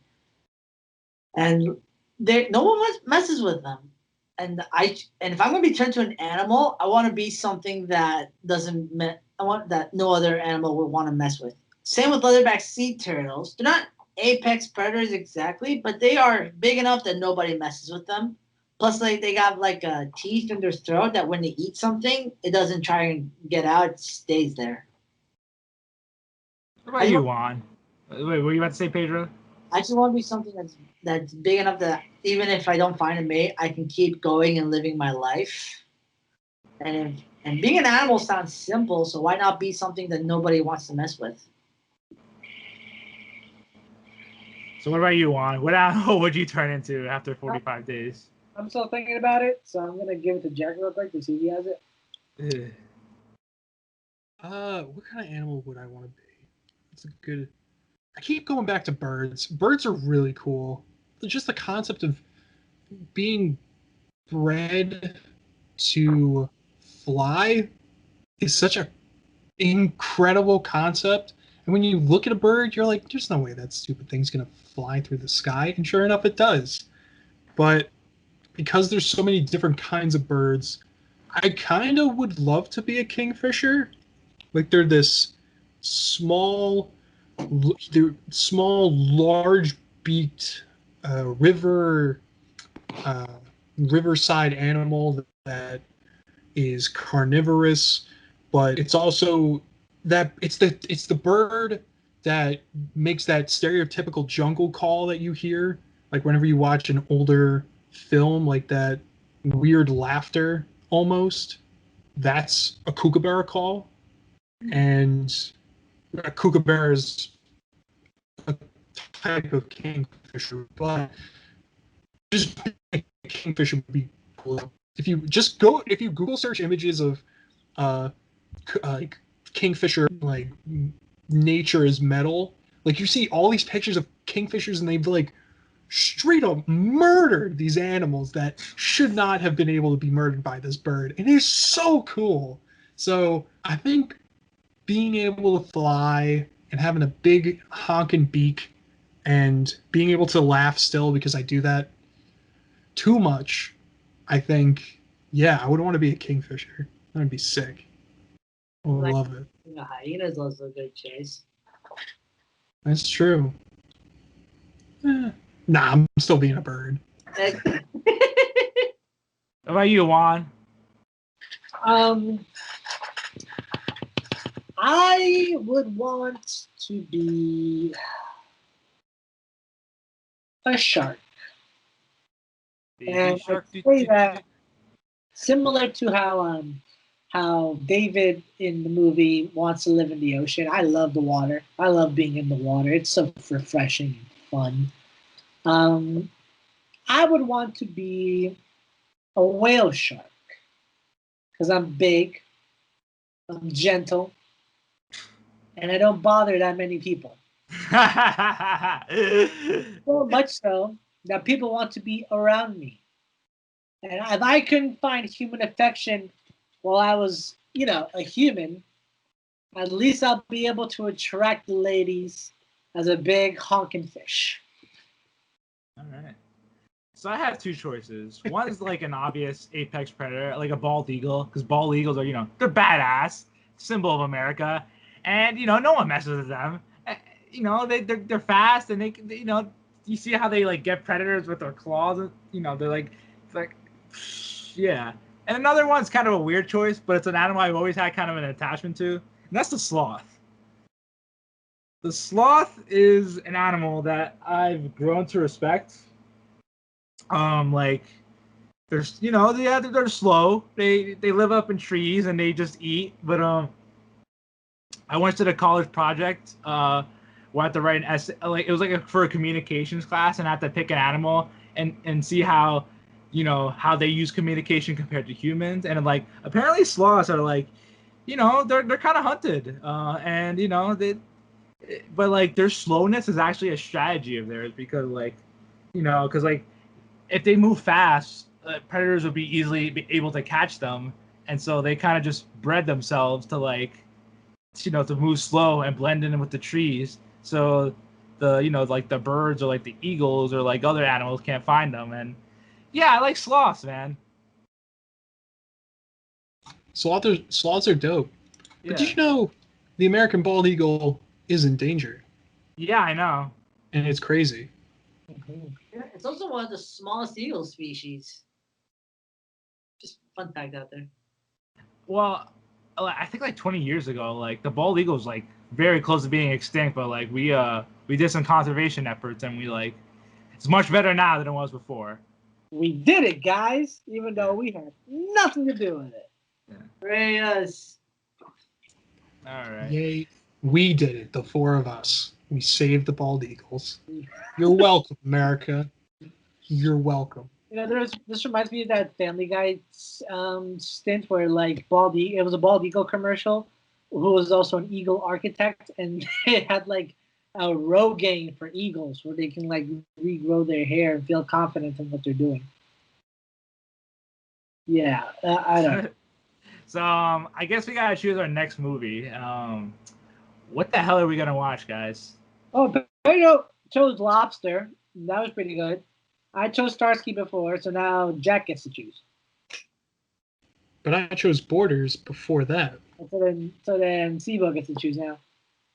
Speaker 4: no one messes with them. And if I'm going to be turned to an animal, I want to be something that I want that no other animal would want to mess with. Same with leatherback sea turtles. They're not apex predators exactly, but they are big enough that nobody messes with them. Plus, like they got like teeth in their throat that when they eat something, it doesn't try and get out; it stays there.
Speaker 1: What about you, Juan? Wait, what were you about to say, Pedro?
Speaker 4: I just want to be something that's big enough that even if I don't find a mate, I can keep going and living my life. And being an animal sounds simple, so why not be something that nobody wants to mess with?
Speaker 1: So what about you, Juan? What animal would you turn into after 45 days?
Speaker 2: I'm still thinking about it, so I'm gonna give it to Jack real quick to see if he has it.
Speaker 3: What kind of animal would I want to be? That's a good. I keep going back to birds. Birds are really cool. Just the concept of being bred to fly is such an incredible concept. And when you look at a bird, you're like, there's no way that stupid thing's going to fly through the sky. And sure enough, it does. But because there's so many different kinds of birds, I kind of would love to be a kingfisher. Like they're this small, large-beaked riverside animal that is carnivorous, but it's also it's the bird that makes that stereotypical jungle call that you hear, like whenever you watch an older film, like that weird laughter almost. That's a kookaburra call, and a kookaburra is a type of kingfisher, but just a kingfisher would be cool. If you Google search images of like kingfisher, like nature is metal, like you see all these pictures of kingfishers and they've like straight up murdered these animals that should not have been able to be murdered by this bird. It is so cool. So I think being able to fly and having a big honking beak and being able to laugh still, because I do that too much, I think, yeah, I would want to be a kingfisher. That would be sick. I would love it.
Speaker 4: Hyena's also a good choice.
Speaker 3: That's true. Nah, I'm still being a bird.
Speaker 1: What about you, Juan?
Speaker 2: I would want to be a shark. And I say that similar to how David in the movie wants to live in the ocean. I love the water. I love being in the water. It's so refreshing and fun. I would want to be a whale shark because I'm big, I'm gentle, and I don't bother that many people. So much so that people want to be around me. And if I couldn't find human affection while I was, a human, at least I'll be able to attract the ladies as a big honking fish.
Speaker 1: All right. So I have two choices. One's like an obvious apex predator, like a bald eagle, because bald eagles are, they're badass, symbol of America, and no one messes with them. They're fast, and you see how they like get predators with their claws, they're like, it's like, yeah. And another one's kind of a weird choice, but it's an animal I've always had kind of an attachment to, and that's the sloth. The sloth is an animal that I've grown to respect. Like there's they're slow. They live up in trees and they just eat. But I went to the college project. Where I had to write an essay. Like it was like for a communications class, and I had to pick an animal and see how how they use communication compared to humans. And like apparently sloths are like they're kind of hunted. And but like their slowness is actually a strategy of theirs because like because like if they move fast, predators would be easily be able to catch them, and so they kind of just bred themselves to like, to move slow and blend in with the trees. So the like the birds or like the eagles or like other animals can't find them. And yeah, I like sloths, man.
Speaker 3: Sloths are dope.
Speaker 1: Yeah.
Speaker 3: But did you know the American bald eagle is endangered?
Speaker 1: Yeah, I know.
Speaker 3: And it's crazy.
Speaker 4: Yeah, it's also one of the smallest eagle species. Just fun fact out there.
Speaker 1: Well, I think like 20 years ago, like the bald eagle was like very close to being extinct, but like we did some conservation efforts and we like it's much better now than it was before.
Speaker 2: We did it, guys, even though we had nothing to do with it.
Speaker 1: Yeah.
Speaker 4: Hooray us.
Speaker 1: All right.
Speaker 3: Yay. We did it, the four of us. We saved the bald eagles. You're welcome, America. You're welcome.
Speaker 2: This reminds me of that Family Guy stint where like it was a bald eagle commercial, who was also an eagle architect, and they had like a Rogaine for eagles where they can like regrow their hair and feel confident in what they're doing. Yeah, I don't know.
Speaker 1: So I guess we gotta choose our next movie. What the hell are we gonna watch, guys?
Speaker 2: Oh, Pedro chose Lobster. That was pretty good. I chose Starsky before, so now Jack gets to choose.
Speaker 3: But I chose Borders before that.
Speaker 2: So then c.bo gets to choose now.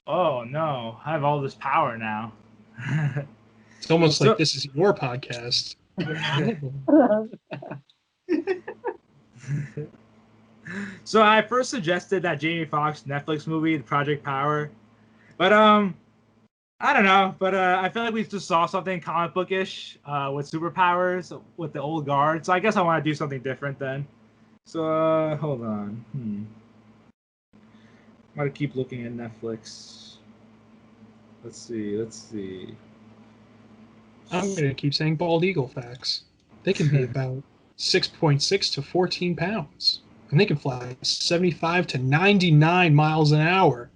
Speaker 1: Oh no, I have all this power now.
Speaker 3: It's almost like this is your podcast.
Speaker 1: So I first suggested that Jamie Foxx Netflix movie, The Project Power, but I don't know. But I feel like we just saw something comic bookish with superpowers with the old guard. So I guess I want to do something different then. So hold on. I'm gonna keep looking at Netflix. Let's see.
Speaker 3: I'm going to keep saying bald eagle facts. They can be about 6.6 to 14 pounds, and they can fly 75 to 99 miles an hour.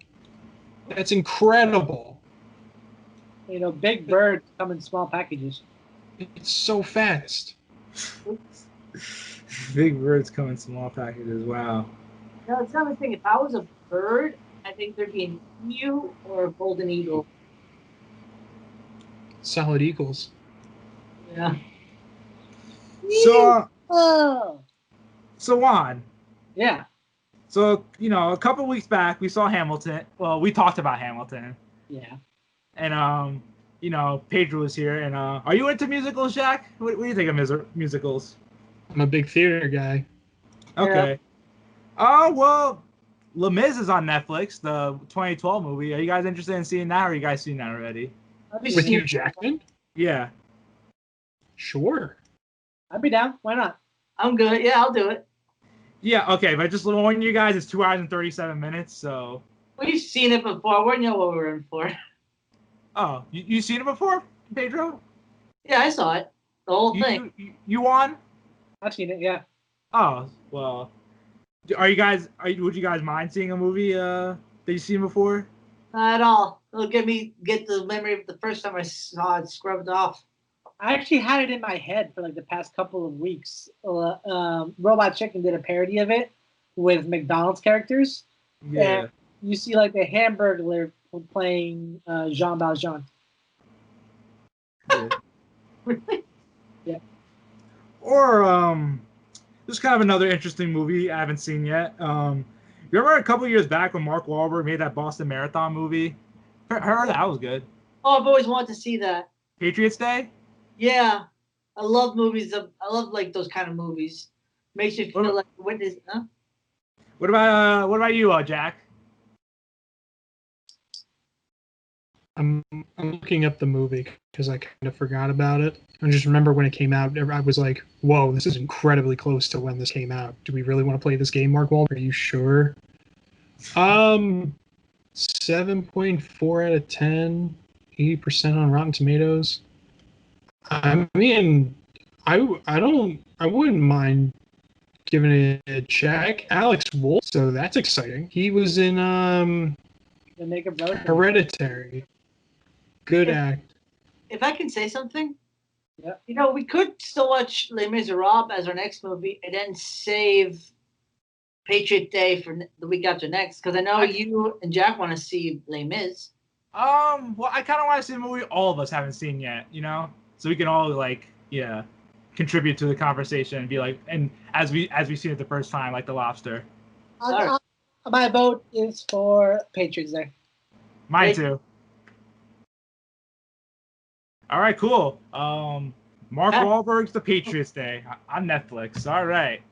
Speaker 3: That's incredible.
Speaker 2: You know, big birds come in small packages.
Speaker 3: It's so fast.
Speaker 1: Big birds come in small packages. Wow.
Speaker 4: No, it's not a thing. If I was a bird, I think there'd be an emu or a golden eagle.
Speaker 3: Solid eagles.
Speaker 4: Yeah.
Speaker 1: So,
Speaker 2: Oh.
Speaker 1: so Juan.
Speaker 2: Yeah.
Speaker 1: So, a couple weeks back, we saw Hamilton. Well, we talked about Hamilton.
Speaker 2: Yeah.
Speaker 1: And, Pedro was here. And are you into musicals, Jack? What do you think of musicals?
Speaker 3: I'm a big theater guy.
Speaker 1: Okay. Oh, well, Les Mis is on Netflix, the 2012 movie. Are you guys interested in seeing that, or are you guys seen that already?
Speaker 3: With Hugh Jackman?
Speaker 1: Yeah.
Speaker 3: Sure.
Speaker 2: I'd be down. Why not?
Speaker 4: I'm good. Yeah, I'll do it.
Speaker 1: Yeah, okay, but just warning you guys, it's 2 hours and 37 minutes, so...
Speaker 4: We've seen it before. We know what we're in for.
Speaker 1: Oh, you seen it before, Pedro?
Speaker 4: Yeah, I saw it. The whole thing.
Speaker 1: You won?
Speaker 2: I've seen it, yeah.
Speaker 1: Oh, well... would you guys mind seeing a movie that you've seen before?
Speaker 4: Not at all. It'll get the memory of the first time I saw it scrubbed off.
Speaker 2: I actually had it in my head for like the past couple of weeks. Robot Chicken did a parody of it with McDonald's characters.
Speaker 1: Yeah.
Speaker 2: And you see like the Hamburglar playing Jean Valjean.
Speaker 1: Yeah.
Speaker 4: Really?
Speaker 2: Yeah.
Speaker 1: Or, this is kind of another interesting movie I haven't seen yet. You remember a couple years back when Mark Wahlberg made that Boston Marathon movie? Heard that was good.
Speaker 4: Oh, I've always wanted to see that.
Speaker 1: Patriots Day?
Speaker 4: Yeah. I love movies. I love like those kind of movies. Makes you feel like witness. Huh?
Speaker 1: What about you, Jack?
Speaker 3: I'm looking up the movie because I kind of forgot about it. I just remember when it came out, I was like, whoa, this is incredibly close to when this came out. Do we really want to play this game, Mark Wahlberg? Are you sure? 7.4 out of 10, 80% on Rotten Tomatoes. I mean, I wouldn't mind giving it a check. Alex Wolff, so that's exciting. He was in
Speaker 2: The Naked Brothers.
Speaker 3: Hereditary. Good act.
Speaker 4: If I can say something,
Speaker 2: yeah.
Speaker 4: We could still watch Les Miserables as our next movie and then save Patriot Day for the week after next, because I know you and Jack want to see Les Mis.
Speaker 1: Well, I kind of want to see a movie all of us haven't seen yet, so we can all contribute to the conversation and be like, and as we seen it the first time, like the Lobster.
Speaker 2: My vote is for Patriots Day.
Speaker 1: Mine too. All right, cool. Mark Wahlberg's The Patriots Day on Netflix. All right,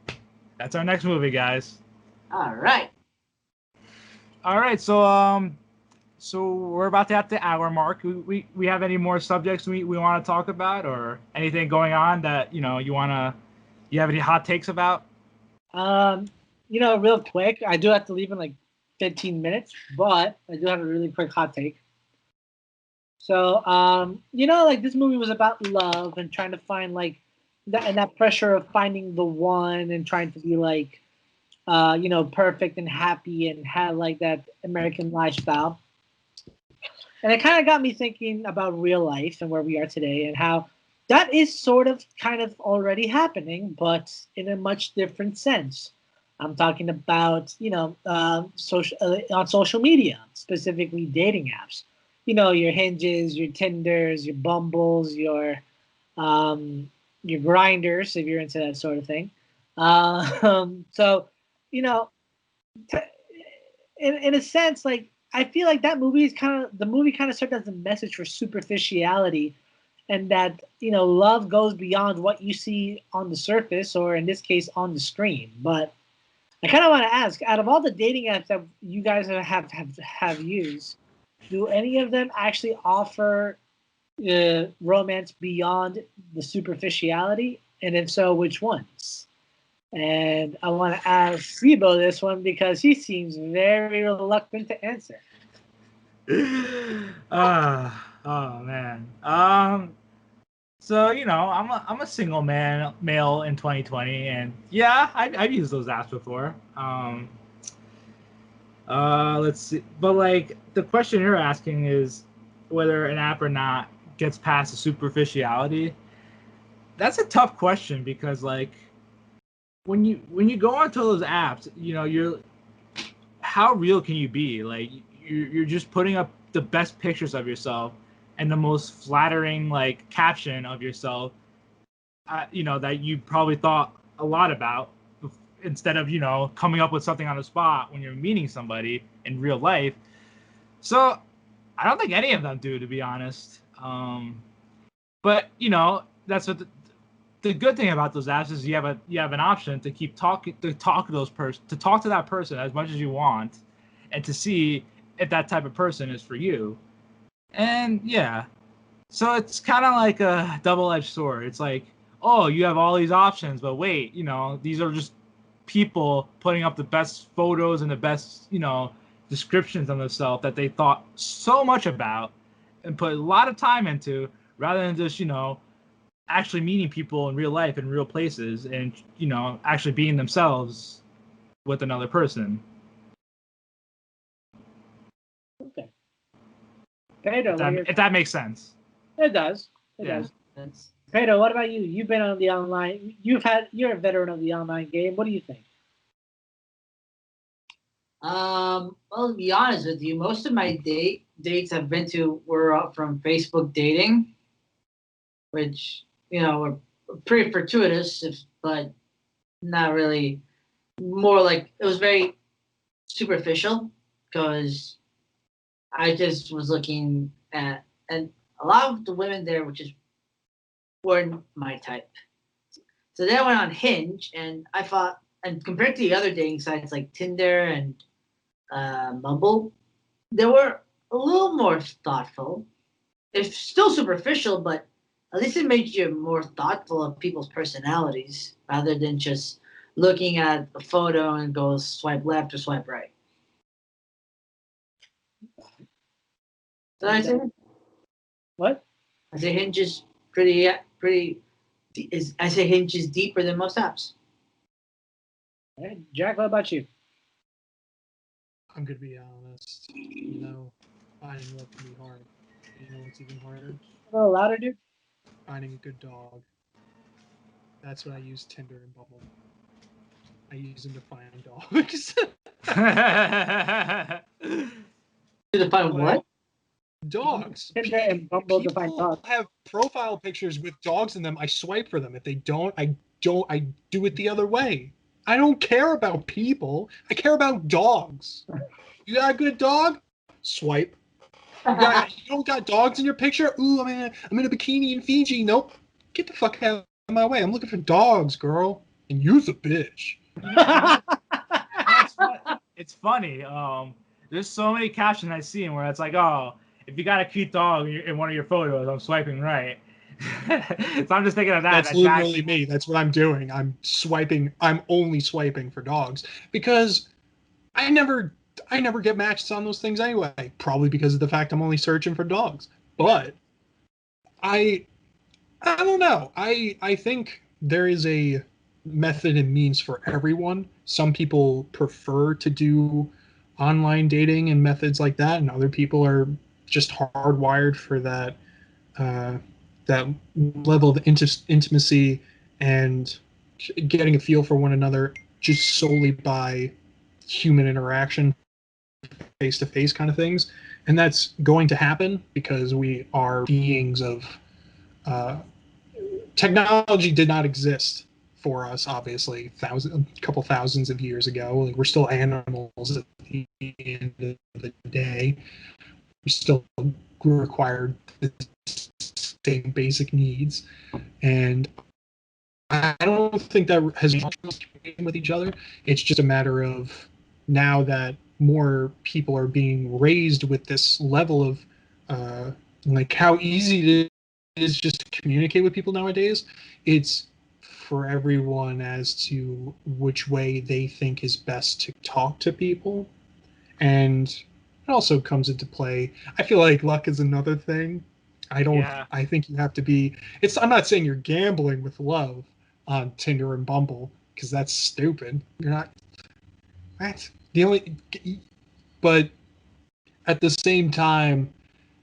Speaker 1: that's our next movie, guys.
Speaker 4: All right.
Speaker 1: So we're about to hit the hour mark. We have any more subjects we want to talk about, or anything going on that you have any hot takes about?
Speaker 2: Real quick, I do have to leave in like 15 minutes, but I do have a really quick hot take. So, this movie was about love and trying to find that pressure of finding the one and trying to be perfect and happy and have that American lifestyle. And it kind of got me thinking about real life and where we are today and how that is sort of kind of already happening, but in a much different sense. I'm talking about, on social media, specifically dating apps. Your Hinges, your Tinders, your Bumbles, your Grinders, if you're into that sort of thing. So, in a sense, I feel like that movie is the movie kind of served as a message for superficiality, and that love goes beyond what you see on the surface, or in this case, on the screen. But I kind of want to ask, out of all the dating apps that you guys have used, do any of them actually offer romance beyond the superficiality? And if so, which ones? And I want to ask c.bo this one because he seems very reluctant to answer.
Speaker 1: Oh man. So I'm a single male in 2020, and yeah, I've used those apps before. Let's see, but like the question you're asking is whether an app or not gets past the superficiality. That's a tough question because like when you go onto those apps, you're how real can you be? Like you're just putting up the best pictures of yourself and the most flattering like caption of yourself, that you probably thought a lot about instead of coming up with something on the spot when you're meeting somebody in real life. So I don't think any of them do, to be honest. But that's what the good thing about those apps is you have an option to keep talking to talk to that person as much as you want, and to see if that type of person is for you. And yeah, so it's kind of like a double-edged sword. It's like, oh, you have all these options, but wait, these are just people putting up the best photos and the best descriptions of themselves that they thought so much about and put a lot of time into, rather than just actually meeting people in real life in real places and actually being themselves with another person.
Speaker 2: Okay. Pedro,
Speaker 1: If that makes sense.
Speaker 2: It does. It
Speaker 1: Yeah.
Speaker 2: does. Pedro, what about you? You've been on the online. You're a veteran of the online game. What do you think?
Speaker 4: Well, to be honest with you, most of my dates I've been to were up from Facebook dating, which were pretty fortuitous, but not really. More like it was very superficial because I just was looking at, and a lot of the women there, which is weren't my type. So then I went on Hinge, and I thought, and compared to the other dating sites like Tinder and Bumble, they were a little more thoughtful. It's still superficial, but at least it made you more thoughtful of people's personalities rather than just looking at a photo and go swipe left or swipe right. Did I say?
Speaker 2: What?
Speaker 4: I say Hinge is pretty. I say Hinge is deeper than most apps.
Speaker 2: All right. Jack, what about you?
Speaker 3: I'm gonna be honest. Finding love can be hard. What's even harder?
Speaker 2: A little louder, dude.
Speaker 3: Finding a good dog. That's what I use Tinder and Bumble. I use them to find dogs.
Speaker 4: To find what?
Speaker 3: Dogs.
Speaker 2: Tinder and Bumble to find
Speaker 3: People
Speaker 2: dogs.
Speaker 3: have profile pictures with dogs in them. I swipe for them. If they don't, I do it the other way. I don't care about people. I care about dogs. You got a good dog? Swipe. You don't got dogs in your picture? Ooh, I'm in a bikini in Fiji. Nope. Get the fuck out of my way. I'm looking for dogs, girl. And you's a bitch.
Speaker 1: It's funny. There's so many captions I've seen where it's like, oh, if you got a cute dog in one of your photos, I'm swiping right. So I'm just thinking of that.
Speaker 3: That's literally me. That's what I'm doing. I'm swiping. I'm only swiping for dogs because I never get matches on those things anyway. Probably because of the fact I'm only searching for dogs. But I don't know. I think there is a method and means for everyone. Some people prefer to do online dating and methods like that, and other people are just hardwired for that that level of intimacy and getting a feel for one another just solely by human interaction, face-to-face kind of things. And that's going to happen because we are beings of technology did not exist for us, obviously, a couple thousands of years ago. Like, we're still animals at the end of the day. We still require the same basic needs, and I don't think that has communicating with each other. It's just a matter of now that more people are being raised with this level of like how easy it is just to communicate with people nowadays. It's for everyone as to which way they think is best to talk to people, and it also comes into play. I feel like luck is another thing. I don't.
Speaker 1: Yeah.
Speaker 3: I think you have to be. I'm not saying you're gambling with love on Tinder and Bumble because that's stupid. You're not. That's the only. But at the same time,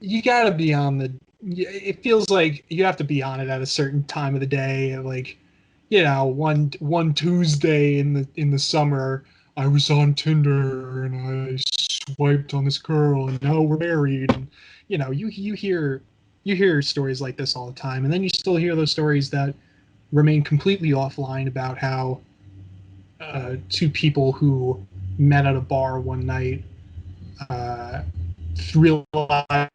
Speaker 3: you gotta be on the. It feels like you have to be on it at a certain time of the day, like, one Tuesday in the summer. I was on Tinder and I swiped on this girl, and now we're married. And you hear stories like this all the time, and then you still hear those stories that remain completely offline about how two people who met at a bar one night uh, realized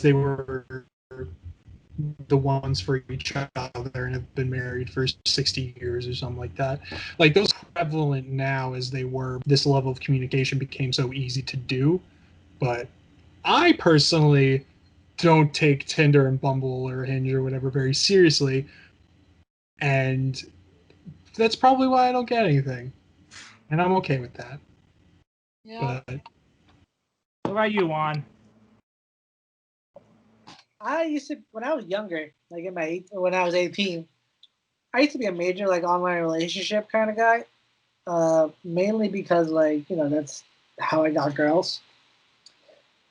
Speaker 3: they were the ones for each other and have been married for 60 years or something like that. Like, those are prevalent now as they were. This level of communication became so easy to do. But I personally don't take Tinder and Bumble or Hinge or whatever very seriously. And that's probably why I don't get anything. And I'm okay with that.
Speaker 4: Yeah.
Speaker 3: But
Speaker 1: What about you, Juan?
Speaker 2: I used to, when I was younger, like when I was 18, I used to be a major like online relationship kind of guy. Mainly because that's how I got girls.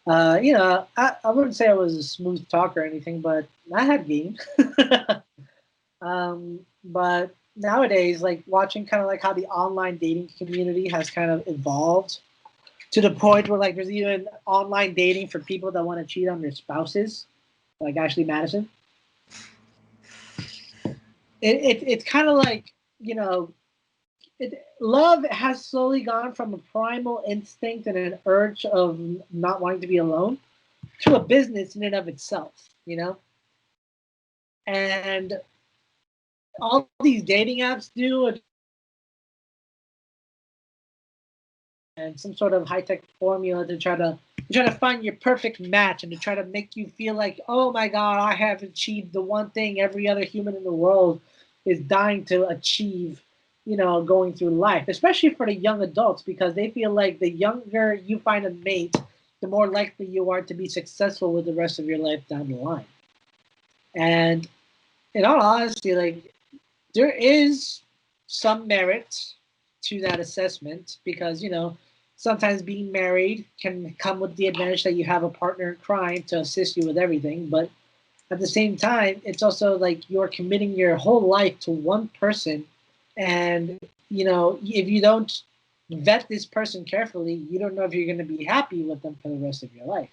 Speaker 2: I wouldn't say I was a smooth talker or anything, but I had game. But nowadays, like watching kind of like how the online dating community has kind of evolved to the point where like there's even online dating for people that want to cheat on their spouses, like Ashley Madison. It's kind of like love has slowly gone from a primal instinct and an urge of not wanting to be alone to a business in and of itself, and all these dating apps do, and some sort of high tech formula to try to find your perfect match and to try to make you feel like, oh my god, I have achieved the one thing every other human in the world is dying to achieve, going through life, especially for the young adults, because they feel like the younger you find a mate, the more likely you are to be successful with the rest of your life down the line. And in all honesty, like, there is some merit to that assessment because, sometimes being married can come with the advantage that you have a partner in crime to assist you with everything. But at the same time, it's also like you're committing your whole life to one person. And, if you don't vet this person carefully, you don't know if you're going to be happy with them for the rest of your life.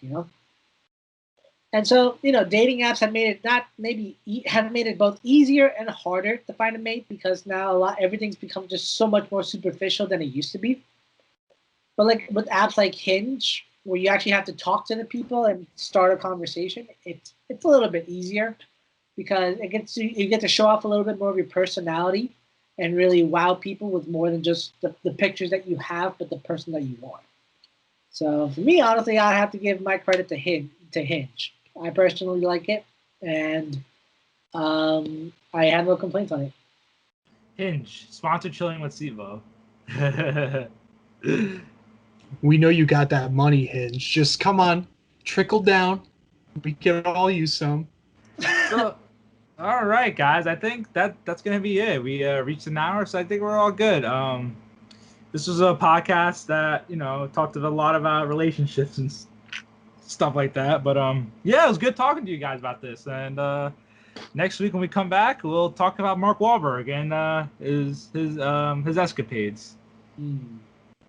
Speaker 2: And so, dating apps have made it have made it both easier and harder to find a mate because now everything's become just so much more superficial than it used to be. But like with apps like Hinge, where you actually have to talk to the people and start a conversation, it's a little bit easier because you get to show off a little bit more of your personality and really wow people with more than just the pictures that you have, but the person that you are. So for me, honestly, I have to give my credit to Hinge. I personally like it, and I have no complaints on it.
Speaker 1: Hinge, sponsored chilling with c.bo.
Speaker 3: we know you got that money, Hinge. Just come on, trickle down. We can all use some.
Speaker 1: So, all right, guys. I think that's gonna be it. We reached an hour, so I think we're all good. This was a podcast that talked a lot about relationships and stuff like that. But yeah, it was good talking to you guys about this. And next week when we come back, we'll talk about Mark Wahlberg and his escapades.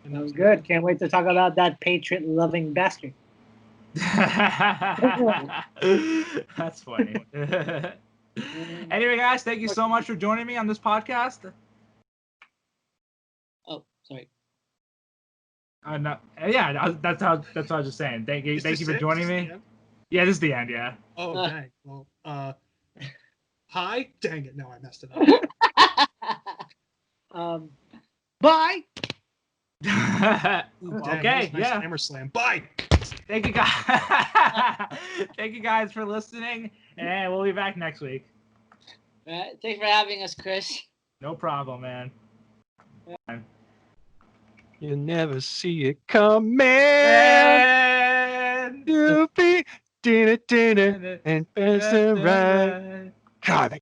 Speaker 2: That was good. Can't wait to talk about that patriot-loving bastard.
Speaker 1: That's funny. Anyway, guys, thank you so much for joining me on this podcast.
Speaker 4: Oh, sorry.
Speaker 1: No, yeah, that's what I was just saying. Thank you for joining me. Yeah, this is the end. Yeah.
Speaker 3: Oh, dang. Well, hi. Dang it! No, I messed it
Speaker 2: up. Bye.
Speaker 1: Okay.
Speaker 3: Nice
Speaker 1: yeah.
Speaker 3: hammer slam. Bye.
Speaker 1: Thank you guys. Thank you guys for listening, and we'll be back next week.
Speaker 4: Thanks for having us, Chris.
Speaker 1: No problem, man.
Speaker 3: You never see it coming.
Speaker 1: And...
Speaker 3: You be and best right. God,